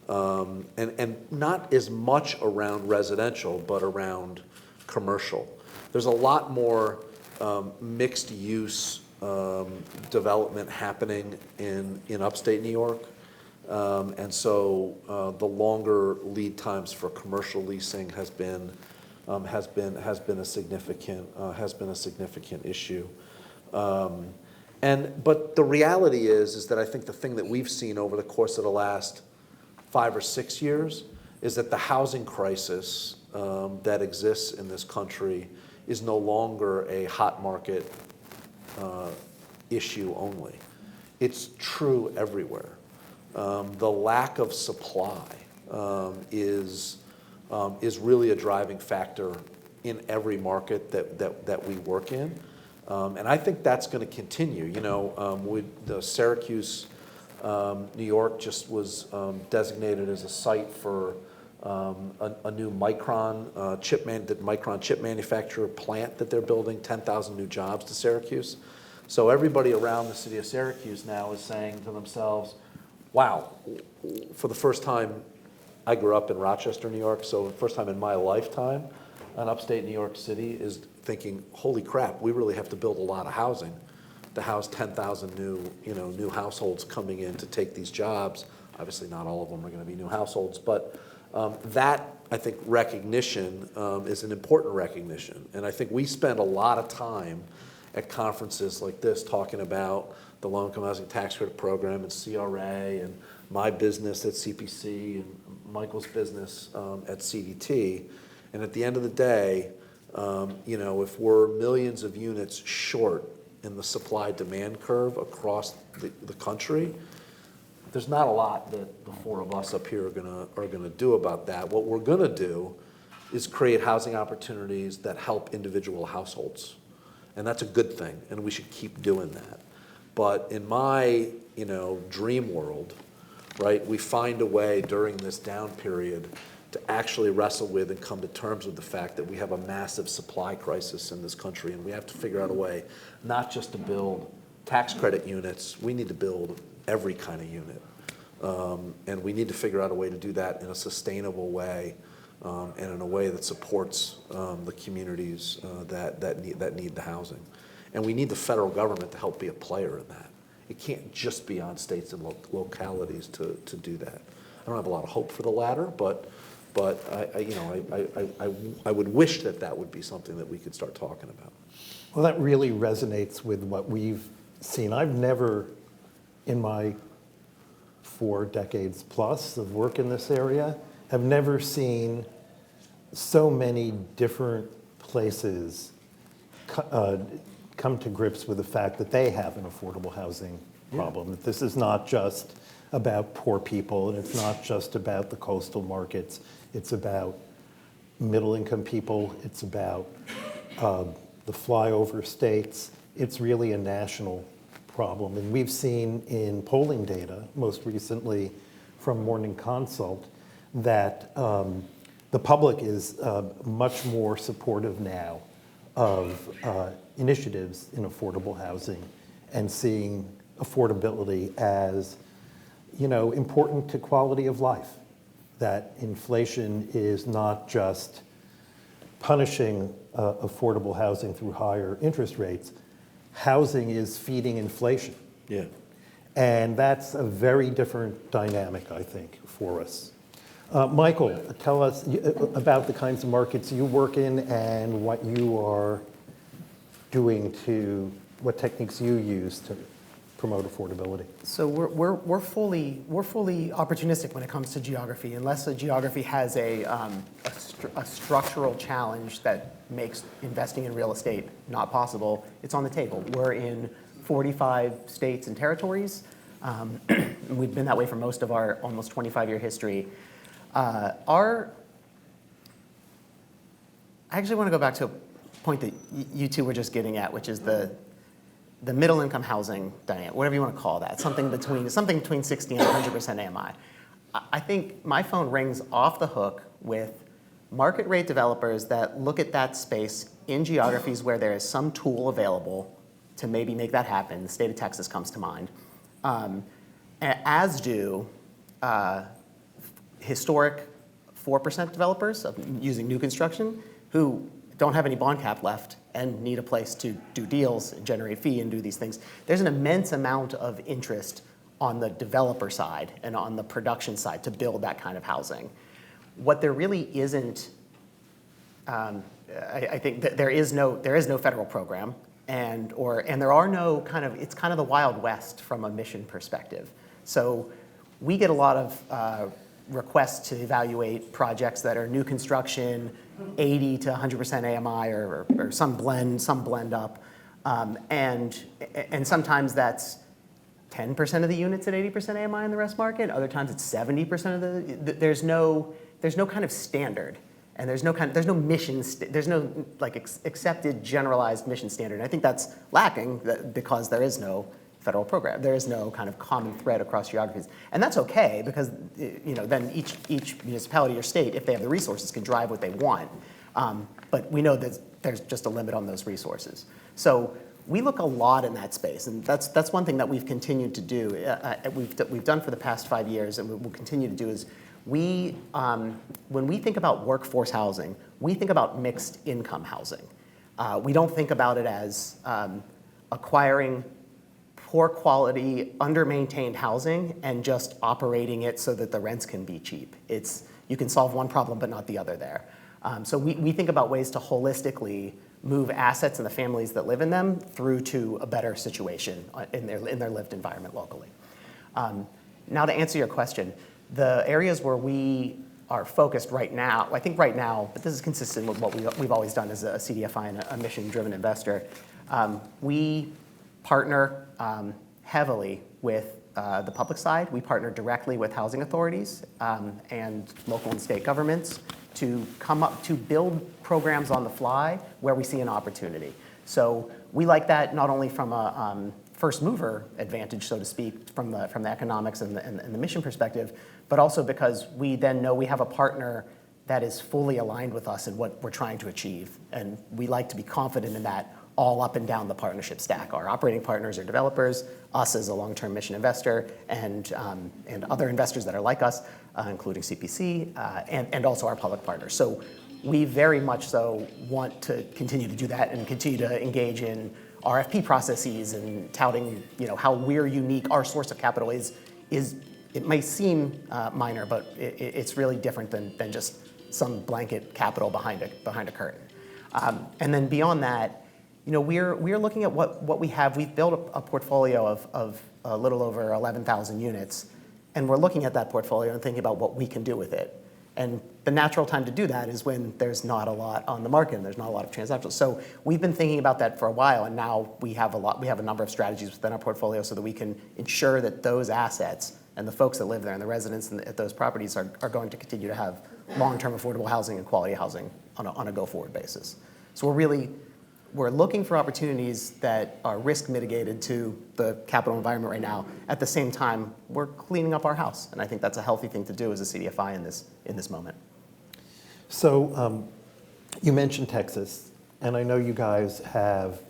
Speaker 2: And not as much around residential, but around commercial. There's a lot more mixed use development happening in upstate New York. And so the longer lead times for commercial leasing has been a significant issue. But the reality is that I think the thing that we've seen over the course of the last 5 or 6 years is that the housing crisis that exists in this country is no longer a hot market issue only. It's true everywhere. The lack of supply is really a driving factor in every market that we work in. And I think that's going to continue. You know, with the Syracuse, New York just was designated as a site for a new Micron chip manufacturer plant that they're building, 10,000 new jobs to Syracuse. So everybody around the city of Syracuse now is saying to themselves, wow, for the first time, I grew up in Rochester, New York, so the first time in my lifetime, an upstate New York City is thinking, holy crap, we really have to build a lot of housing to house 10,000 new households coming in to take these jobs. Obviously, not all of them are going to be new households, but that, I think, recognition is an important recognition. And I think we spend a lot of time at conferences like this talking about the low-income housing tax credit program and CRA and my business at CPC and Michael's business at CDT. And at the end of the day, if we're millions of units short in the supply-demand curve across the country, there's not a lot that the four of us up here are gonna do about that. What we're gonna do is create housing opportunities that help individual households. And that's a good thing, and we should keep doing that. But in my, dream world, right, we find a way during this down period to actually wrestle with and come to terms with the fact that we have a massive supply crisis in this country, and we have to figure out a way not just to build tax credit units, we need to build every kind of unit. And we need to figure out a way to do that in a sustainable way, and in a way that supports the communities that need the housing. And we need the federal government to help be a player in that. It can't just be on states and localities to do that. I don't have a lot of hope for the latter, but I would wish that would be something that we could start talking about.
Speaker 1: Well, that really resonates with what we've seen. I've never, in my 4 decades plus of work in this area, have never seen so many different places come to grips with the fact that they have an affordable housing problem. That this is not just about poor people, and it's not just about the coastal markets. It's about middle-income people. It's about the flyover states. It's really a national problem. And we've seen in polling data, most recently from Morning Consult, that the public is much more supportive now of initiatives in affordable housing and seeing affordability as, important to quality of life. That inflation is not just punishing affordable housing through higher interest rates. Housing is feeding inflation.
Speaker 2: Yeah.
Speaker 1: And that's a very different dynamic, I think, for us. Michael, tell us about the kinds of markets you work in and what you are doing what techniques you use to promote affordability.
Speaker 5: So we're fully opportunistic when it comes to geography. Unless a geography has a structural challenge that makes investing in real estate not possible, it's on the table. We're in 45 states and territories. We've been that way for most of our almost 25-year history. I actually want to go back to a point that you two were just getting at, which is the middle-income housing dynamic, whatever you want to call that, something between 60 and 100% AMI. I think my phone rings off the hook with market rate developers that look at that space in geographies where there is some tool available to maybe make that happen. The state of Texas comes to mind, as do historic 4% developers using new construction who don't have any bond cap left and need a place to do deals, generate fee, and do these things. There's an immense amount of interest on the developer side and on the production side to build that kind of housing. What there really isn't, I think that there is no federal program, and there are no it's kind of the Wild West from a mission perspective. So we get a lot of requests to evaluate projects that are new construction, 80 to 100% AMI, or some blend up, and sometimes that's 10% of the units at 80% AMI in the rest market. Other times it's 70% of there's no kind of standard, and there's no mission. There's no accepted generalized mission standard. And I think that's lacking because there is no federal program. There is no kind of common thread across geographies. And that's okay, because then each municipality or state, if they have the resources, can drive what they want. But we know that there's just a limit on those resources. So we look a lot in that space, and that's one thing that we've continued to do. We've done for the past 5 years, and we will continue to do, is when we think about workforce housing, we think about mixed income housing. We don't think about it as acquiring poor quality, under-maintained housing and just operating it so that the rents can be cheap. You can solve one problem but not the other there. So we think about ways to holistically move assets and the families that live in them through to a better situation in their lived environment locally. Now, to answer your question, the areas where we are focused right now, I think right now, but this is consistent with what we've always done as a CDFI and a mission-driven investor, we partner heavily with the public side. We partner directly with housing authorities and local and state governments to come up to build programs on the fly where we see an opportunity. So we like that not only from a first mover advantage, so to speak, from the economics and the mission perspective, but also because we then know we have a partner that is fully aligned with us and what we're trying to achieve. And we like to be confident in that all up and down the partnership stack. Our operating partners are developers, us as a long-term mission investor, and other investors that are like us, including CPC, and also our public partners. So we very much so want to continue to do that and continue to engage in RFP processes and touting, how we're unique. Our source of capital is it may seem minor, but it's really different than just some blanket capital behind a curtain. And then beyond that, we're looking at what we have. We've built a portfolio of a little over 11,000 units, and we're looking at that portfolio and thinking about what we can do with it. And the natural time to do that is when there's not a lot on the market and there's not a lot of transactions. So we've been thinking about that for a while, and now we have a number of strategies within our portfolio so that we can ensure that those assets and the folks that live there and the residents at those properties are going to continue to have long-term affordable housing and quality housing on a go-forward basis. So we're looking for opportunities that are risk mitigated to the capital environment right now. At the same time, we're cleaning up our house, and I think that's a healthy thing to do as a CDFI in this moment.
Speaker 1: So you mentioned Texas, and I know you guys have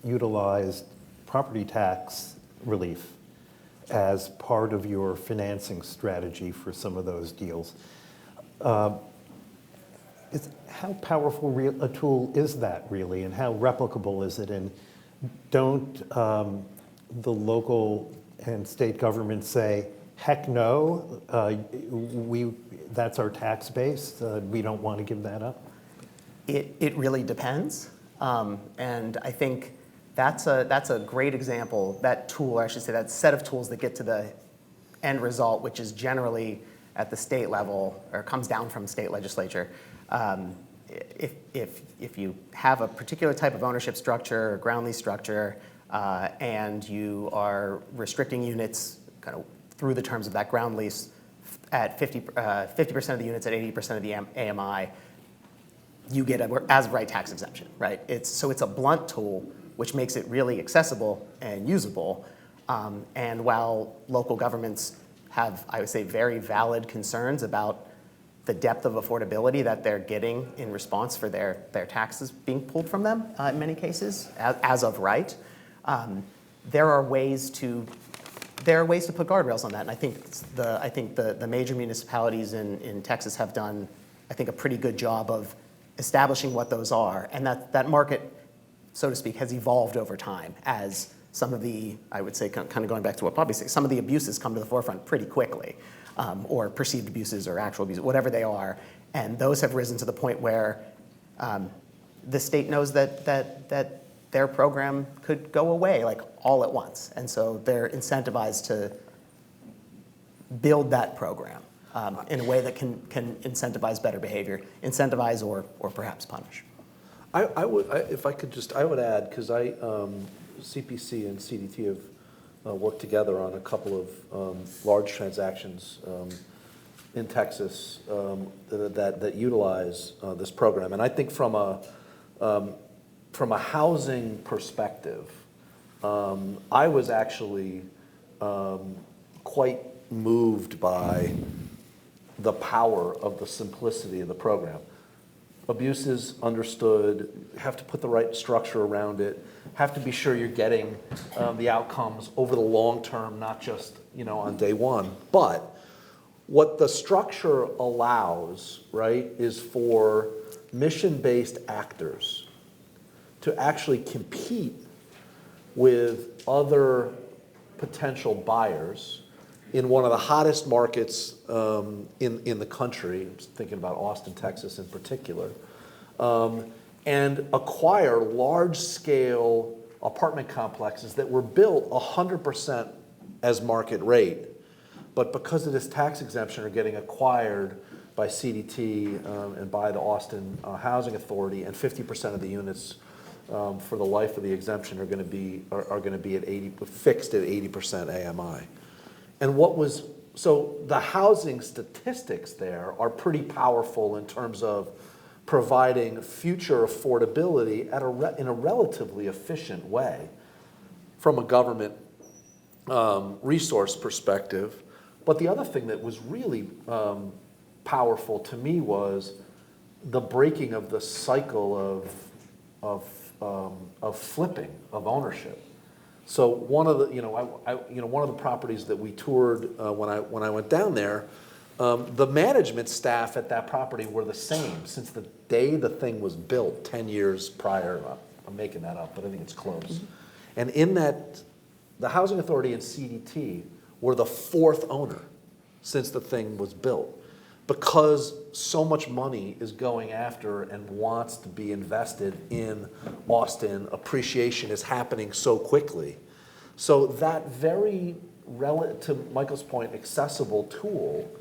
Speaker 1: utilized property tax relief as part of your financing strategy for some of those deals. How powerful a tool is that really, and how replicable is it? And don't the local and state governments say, heck no, that's our tax base, we don't want to give that up?
Speaker 5: It really depends, and I think that's a great example. That tool, or I should say, that set of tools that get to the end result, which is generally at the state level or comes down from state legislature. If you have a particular type of ownership structure or ground lease structure, and you are restricting units kind of through the terms of that ground lease at 50% of the units at 80% of the AMI, you get a as-of-right tax exemption, right? It's a blunt tool, which makes it really accessible and usable. And while local governments have, I would say, very valid concerns about the depth of affordability that they're getting in response for their taxes being pulled from them in many cases, as of right, there are ways to put guardrails on that. And I think the major municipalities in Texas have done, I think, a pretty good job of establishing what those are. And that market, so to speak, has evolved over time as some of the, I would say, kind of going back to what Bobby said, some of the abuses come to the forefront pretty quickly, or perceived abuses or actual abuses, whatever they are. And those have risen to the point where the state knows that their program could go away like all at once. And so they're incentivized to build that program in a way that can incentivize better behavior, incentivize or perhaps punish.
Speaker 2: I would add, because CPC and CDT have worked together on a couple of large transactions in Texas that utilize this program. And I think from a housing perspective, I was actually quite moved by the power of the simplicity of the program. Abuses understood, have to put the right structure around it, have to be sure you're getting the outcomes over the long term, not just on day one. But what the structure allows, right, is for mission-based actors to actually compete with other potential buyers in one of the hottest markets in the country. I'm just thinking about Austin, Texas in particular, and acquire large-scale apartment complexes that were built 100% as market rate, but because of this tax exemption are getting acquired by CDT and by the Austin Housing Authority, and 50% of the units for the life of the exemption are going to be at fixed at 80% AMI. And so the housing statistics there are pretty powerful in terms of providing future affordability in a relatively efficient way from a government resource perspective. But the other thing that was really powerful to me was the breaking of the cycle of flipping, of ownership. So one of the, one of the properties that we toured when I went down there, the management staff at that property were the same since the day the thing was built 10 years prior. I'm making that up, but I think it's close. And in that, the Housing Authority and CDT were the fourth owner since the thing was built, because so much money is going after and wants to be invested in Austin. Appreciation is happening so quickly. So that very, to Michael's point, accessible tool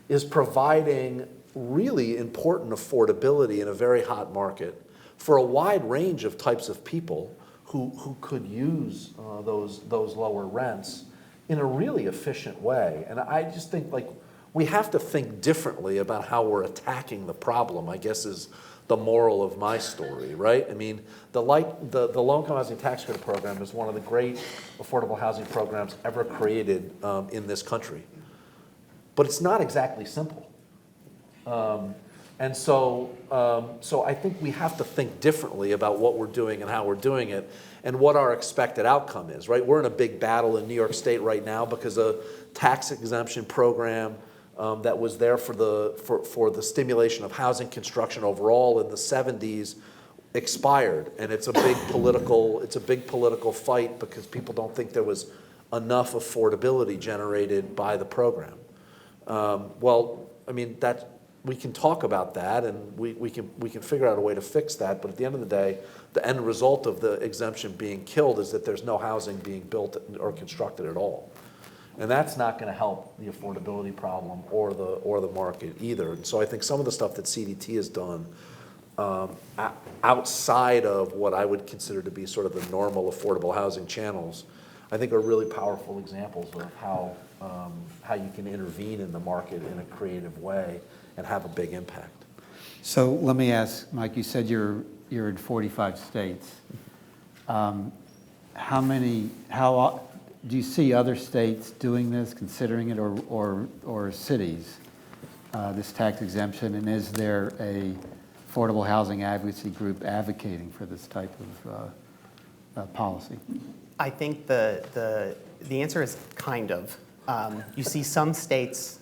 Speaker 2: is providing really important affordability in a very hot market for a wide range of types of people who could use those lower rents in a really efficient way. And I just think, like, we have to think differently about how we're attacking the problem, I guess, is the moral of my story, right? I mean, the low-income housing tax credit program is one of the great affordable housing programs ever created in this country. But it's not exactly simple. And so I think we have to think differently about what we're doing and how we're doing it and what our expected outcome is, right? We're in a big battle in New York State right now because a tax exemption program that was there for the stimulation of housing construction overall in the 70s expired, and it's a big political fight because people don't think there was enough affordability generated by the program. Well, I mean, that we can talk about that, and we can figure out a way to fix that. But at the end of the day, the end result of the exemption being killed is that there's no housing being built or constructed at all. And that's not going to help the affordability problem or the market either. And so I think some of the stuff that CDT has done outside of what I would consider to be sort of the normal affordable housing channels, I think are really powerful examples of how you can intervene in the market in a creative way and have a big impact.
Speaker 4: So let me ask, Mike, you said you're in 45 states. How do you see other states doing this, considering it, or cities, this tax exemption? And is there a affordable housing advocacy group advocating for this type of policy?
Speaker 5: I think the answer is kind of. You see some states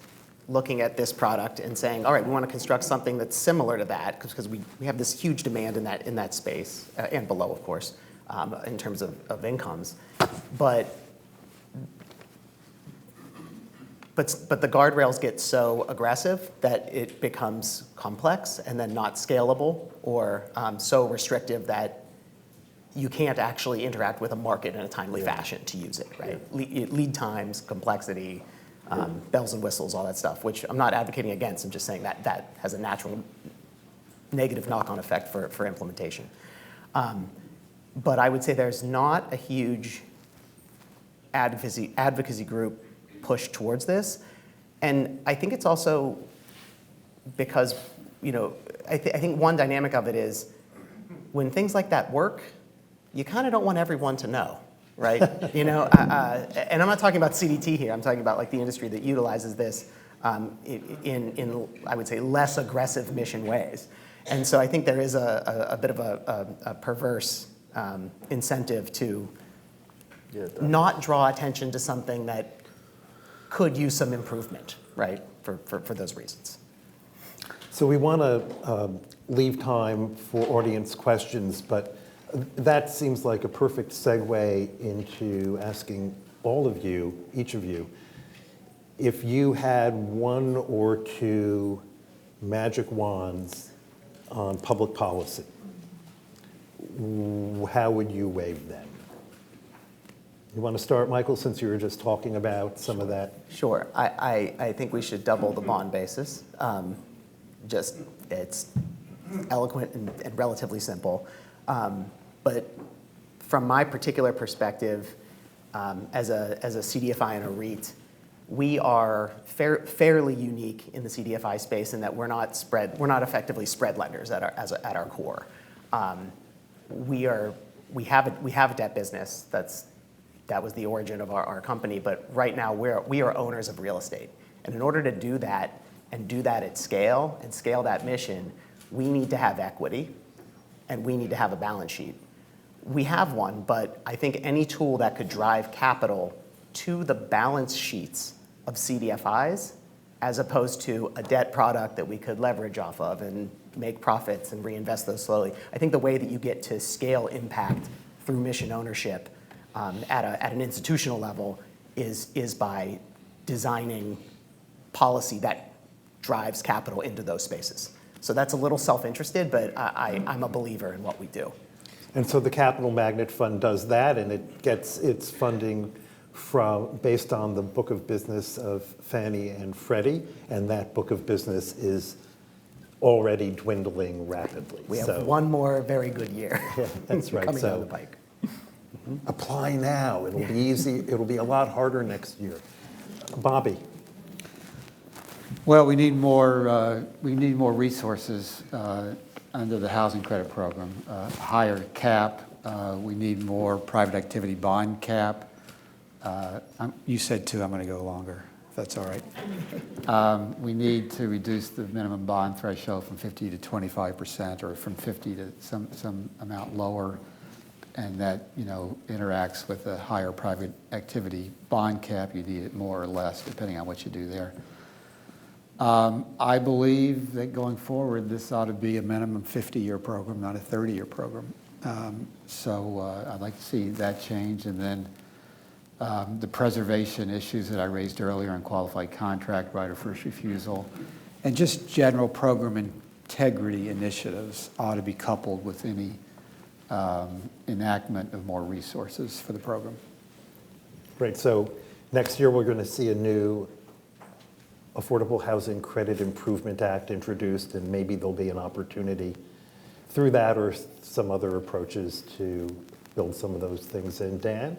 Speaker 5: looking at this product and saying, all right, we want to construct something that's similar to that, because we have this huge demand in that space, and below, of course, in terms of incomes. But the guardrails get so aggressive that it becomes complex and then not scalable, or so restrictive that you can't actually interact with a market in a timely fashion to use it, right? Lead times, complexity, bells and whistles, all that stuff, which I'm not advocating against. I'm just saying that has a natural negative knock-on effect for implementation. But I would say there's not a huge advocacy group push towards this. And I think it's also because, I think one dynamic of it is when things like that work, you kind of don't want everyone to know, right? And I'm not talking about CDT here. I'm talking about like the industry that utilizes this in I would say, less aggressive mission ways. And so I think there is a bit of a perverse incentive to not draw attention to something that could use some improvement, right, for those reasons.
Speaker 1: So we want to leave time for audience questions, but that seems like a perfect segue into asking all of you, each of you, if you had one or two magic wands on public policy, how would you wave them? You want to start, Michael, since you were just talking about some of that?
Speaker 5: Sure. I think we should double the bond basis. It's eloquent and relatively simple. But from my particular perspective, as a CDFI and a REIT, we are fairly unique in the CDFI space in that we're not effectively spread lenders at our core. We have a debt business that was the origin of our company, but right now we are owners of real estate. And in order to do that, and do that at scale and scale that mission, we need to have equity and we need to have a balance sheet. We have one, but I think any tool that could drive capital to the balance sheets of CDFIs as opposed to a debt product that we could leverage off of and make profits and reinvest those slowly. I think the way that you get to scale impact through mission ownership at an institutional level is by designing policy that drives capital into those spaces. So that's a little self-interested, but I'm a believer in what we do.
Speaker 1: And so the Capital Magnet Fund does that, and it gets its funding based on the book of business of Fannie and Freddie, and that book of business is already dwindling rapidly.
Speaker 5: We have one more very good year.
Speaker 1: Yeah, that's right.
Speaker 5: Coming
Speaker 1: So
Speaker 5: down the pike.
Speaker 1: apply now. It'll be easy. It'll be a lot harder next year. Bobby.
Speaker 4: Well, we need more resources under the housing credit program. Higher cap. We need more private activity bond cap. You said 2. I'm going to go longer, if that's all right. We need to reduce the minimum bond threshold from 50 to 25%, or from 50 to some amount lower, and that interacts with a higher private activity bond cap. You need it more or less, depending on what you do there. I believe that going forward, this ought to be a minimum 50-year program, not a 30-year program. So I'd like to see that change. And then the preservation issues that I raised earlier on qualified contract, right of first refusal, and just general program integrity initiatives ought to be coupled with any enactment of more resources for the program.
Speaker 1: Great. So next year, we're going to see a new Affordable Housing Credit Improvement Act introduced, and maybe there'll be an opportunity through that or some other approaches to build some of those things in. Dan?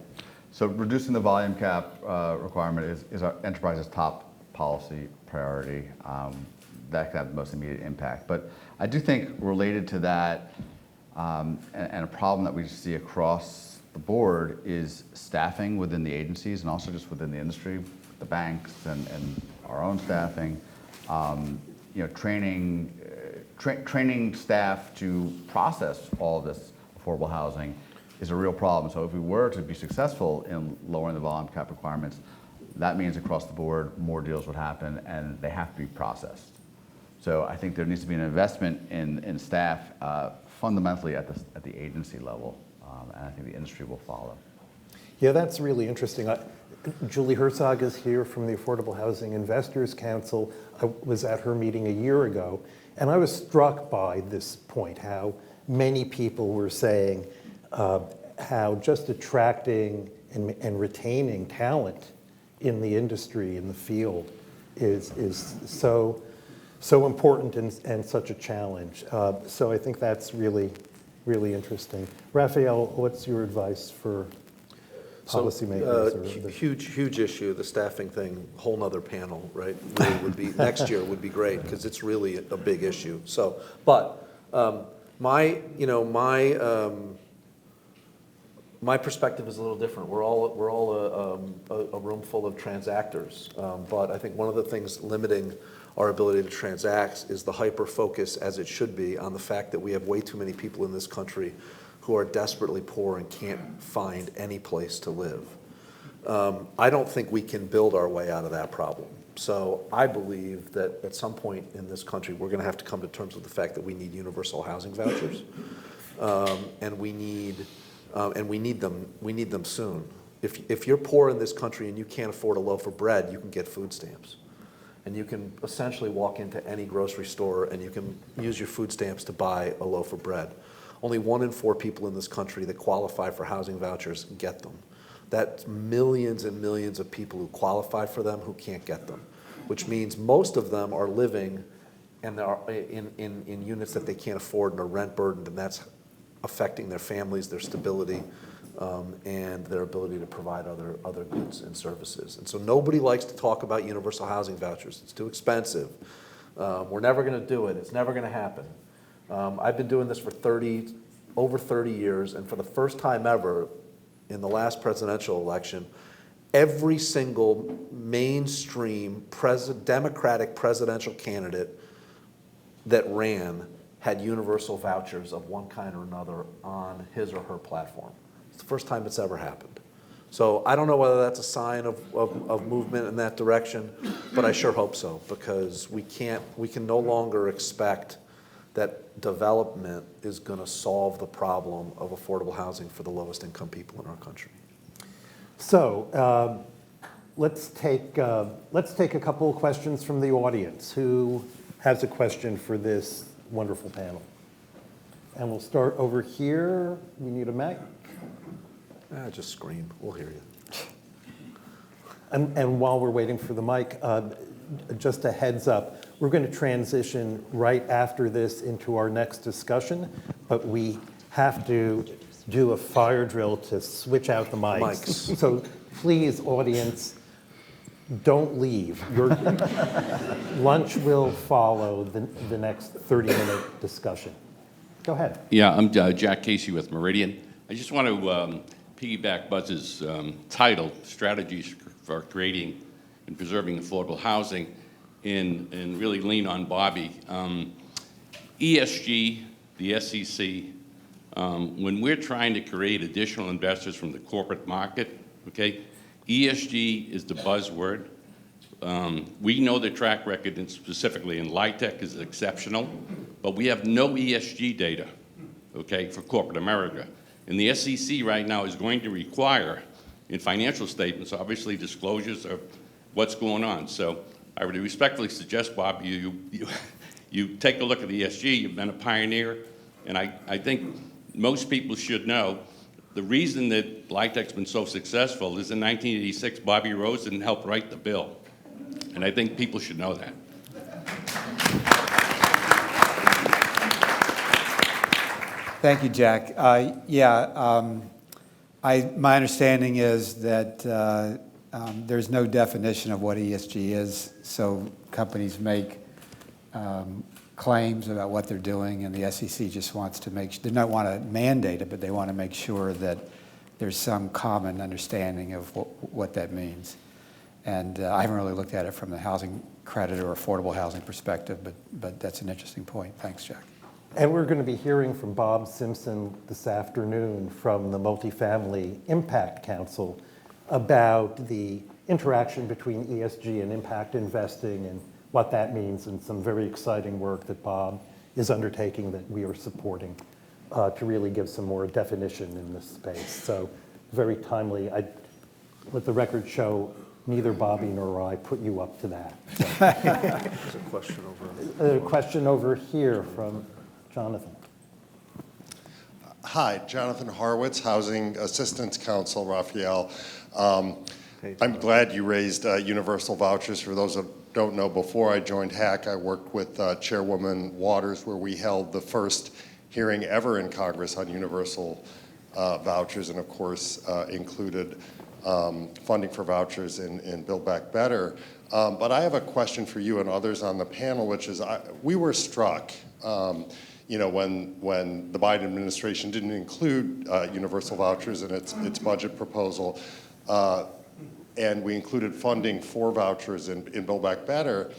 Speaker 3: So reducing the volume cap requirement is our enterprise's top policy priority. That can have the most immediate impact. But I do think related to that, and a problem that we see across the board, is staffing within the agencies and also just within the industry, the banks and our own staffing. Training staff to process all of this affordable housing is a real problem. So if we were to be successful in lowering the volume cap requirements, that means across the board more deals would happen, and they have to be processed. So I think there needs to be an investment in staff fundamentally at the agency level, and I think the industry will follow.
Speaker 1: Yeah, that's really interesting. Julie Herzog is here from the Affordable Housing Investors Council. I was at her meeting a year ago, and I was struck by this point, how many people were saying how just attracting and retaining talent in the industry, in the field, is so important and such a challenge. So I think that's really, really interesting. Rafael, what's your advice for policymakers?
Speaker 2: Huge issue, the staffing thing, whole nother panel, right? Really would be, next year would be great, because it's really a big issue. So, but my perspective is a little different. We're all a room full of transactors, but I think one of the things limiting our ability to transact is the hyper focus, as it should be, on the fact that we have way too many people in this country who are desperately poor and can't find any place to live. I don't think we can build our way out of that problem. So I believe that at some point in this country, we're going to have to come to terms with the fact that we need universal housing vouchers, and we need them soon. If you're poor in this country and you can't afford a loaf of bread, you can get food stamps. And you can essentially walk into any grocery store and you can use your food stamps to buy a loaf of bread. Only 1 in 4 people in this country that qualify for housing vouchers get them. That's millions and millions of people who qualify for them who can't get them, which means most of them are living and are in units that they can't afford and are rent burdened, and that's affecting their families, their stability, and their ability to provide other goods and services. And so nobody likes to talk about universal housing vouchers. It's too expensive. We're never going to do it. It's never going to happen. I've been doing this for over 30 years, and for the first time ever in the last presidential election, every single mainstream Democratic presidential candidate that ran had universal vouchers of one kind or another on his or her platform. It's the first time it's ever happened. So I don't know whether that's a sign of movement in that direction, but I sure hope so, because we can no longer expect that development is going to solve the problem of affordable housing for the lowest income people in our country.
Speaker 1: So let's take a couple of questions from the audience. Who has a question for this wonderful panel? And we'll start over here. We need a mic.
Speaker 2: Just scream. We'll hear you.
Speaker 1: And while we're waiting for the mic, just a heads up, we're going to transition right after this into our next discussion, but we have to do a fire drill to switch out the mics. So please, audience, don't leave. Your lunch will follow the next 30-minute discussion. Go ahead.
Speaker 6: Yeah, I'm Jack Casey with Meridian. I just want to piggyback Buzz's title, Strategies for Creating and Preserving Affordable Housing, and really lean on Bobby. ESG, the SEC, when we're trying to create additional investors from the corporate market, okay, ESG is the buzzword. We know the track record, and specifically in LIHTC, is exceptional, but we have no ESG data, okay, for corporate America. And the SEC right now is going to require, in financial statements, obviously disclosures of what's going on. So I would respectfully suggest, Bob, you take a look at the ESG. You've been a pioneer, and I think most people should know the reason that LIHTC's been so successful is in 1986, Bobby Rozen helped write the bill. And I think people should know that.
Speaker 4: Thank you, Jack. My understanding is that there's no definition of what ESG is, so companies make claims about what they're doing, and the SEC just wants to they don't want to mandate it, but they want to make sure that there's some common understanding of what that means. And I haven't really looked at it from the housing credit or affordable housing perspective, but that's an interesting point. Thanks, Jack.
Speaker 1: And we're going to be hearing from Bob Simpson this afternoon from the Multifamily Impact Council about the interaction between ESG and impact investing and what that means, and some very exciting work that Bob is undertaking that we are supporting to really give some more definition in this space. So very timely. Let the record show neither Bobby nor I put you up to that. So.
Speaker 2: There's a question over.
Speaker 1: A question over here from Jonathan.
Speaker 7: Hi, Jonathan Horowitz, Housing Assistance Council, Rafael. I'm glad you raised universal vouchers. For those that don't know, before I joined HAC, I worked with Chairwoman Waters, where we held the first hearing ever in Congress on universal vouchers, and of course included funding for vouchers in Build Back Better. But I have a question for you and others on the panel, which is we were struck when the Biden administration didn't include universal vouchers in its budget proposal, and we included funding for vouchers in Build Back Better,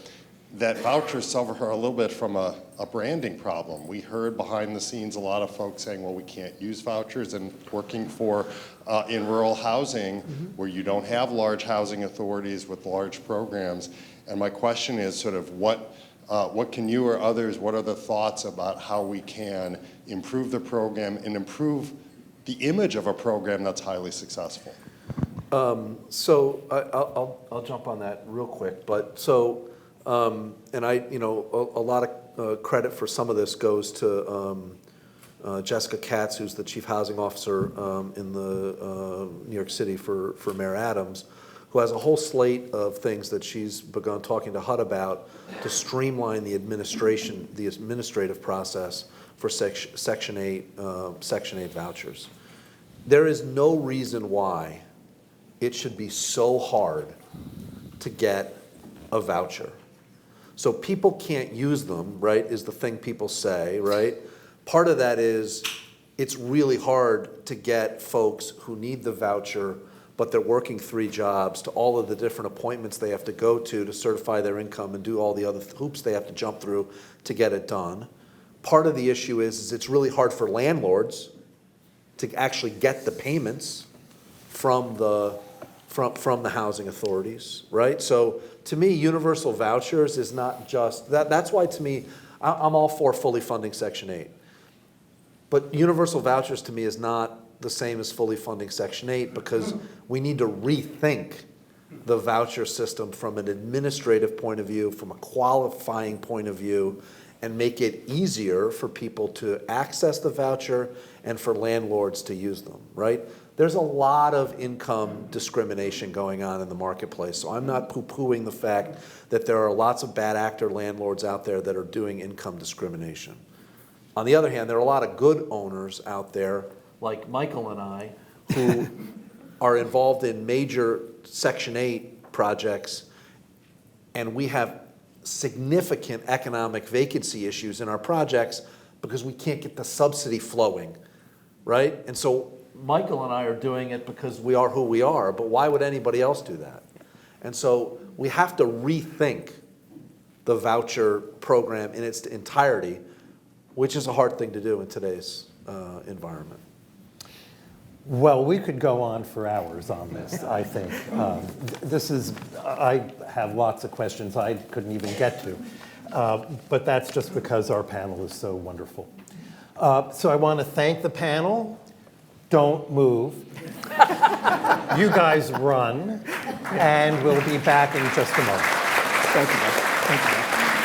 Speaker 7: that vouchers suffer a little bit from a branding problem. We heard behind the scenes a lot of folks saying, well, we can't use vouchers, and working in rural housing where you don't have large housing authorities with large programs. And my question is sort of what can you or others, what are the thoughts about how we can improve the program and improve the image of a program that's highly successful?
Speaker 2: So I'll jump on that real quick. But so, and a lot of credit for some of this goes to Jessica Katz, who's the Chief Housing Officer in the New York City for Mayor Adams, who has a whole slate of things that she's begun talking to HUD about to streamline the administrative process for Section 8 vouchers. There is no reason why it should be so hard to get a voucher. So people can't use them, right, is the thing people say, right? Part of that is it's really hard to get folks who need the voucher but they're working 3 jobs, to all of the different appointments they have to go to certify their income and do all the other hoops they have to jump through to get it done. Part of the issue is it's really hard for landlords to actually get the payments from the housing authorities, right? So to me, universal vouchers is not just, that's why to me, I'm all for fully funding Section 8. But universal vouchers to me is not the same as fully funding Section 8, because we need to rethink the voucher system from an administrative point of view, from a qualifying point of view, and make it easier for people to access the voucher and for landlords to use them, right? There's a lot of income discrimination going on in the marketplace, so I'm not poo-pooing the fact that there are lots of bad actor landlords out there that are doing income discrimination. On the other hand, there are a lot of good owners out there, like Michael and I, who are involved in major Section 8 projects, and we have significant economic vacancy issues in our projects because we can't get the subsidy flowing, right? And so Michael and I are doing it because we are who we are, but why would anybody else do that? And so we have to rethink the voucher program in its entirety, which is a hard thing to do in today's environment.
Speaker 1: Well, we could go on for hours on this, I think. I have lots of questions I couldn't even get to, but that's just because our panel is so wonderful. So I want to thank the panel. Don't move. You guys run, and we'll be back in just a moment.
Speaker 5: Thank you, Mike. Thank you, Mike.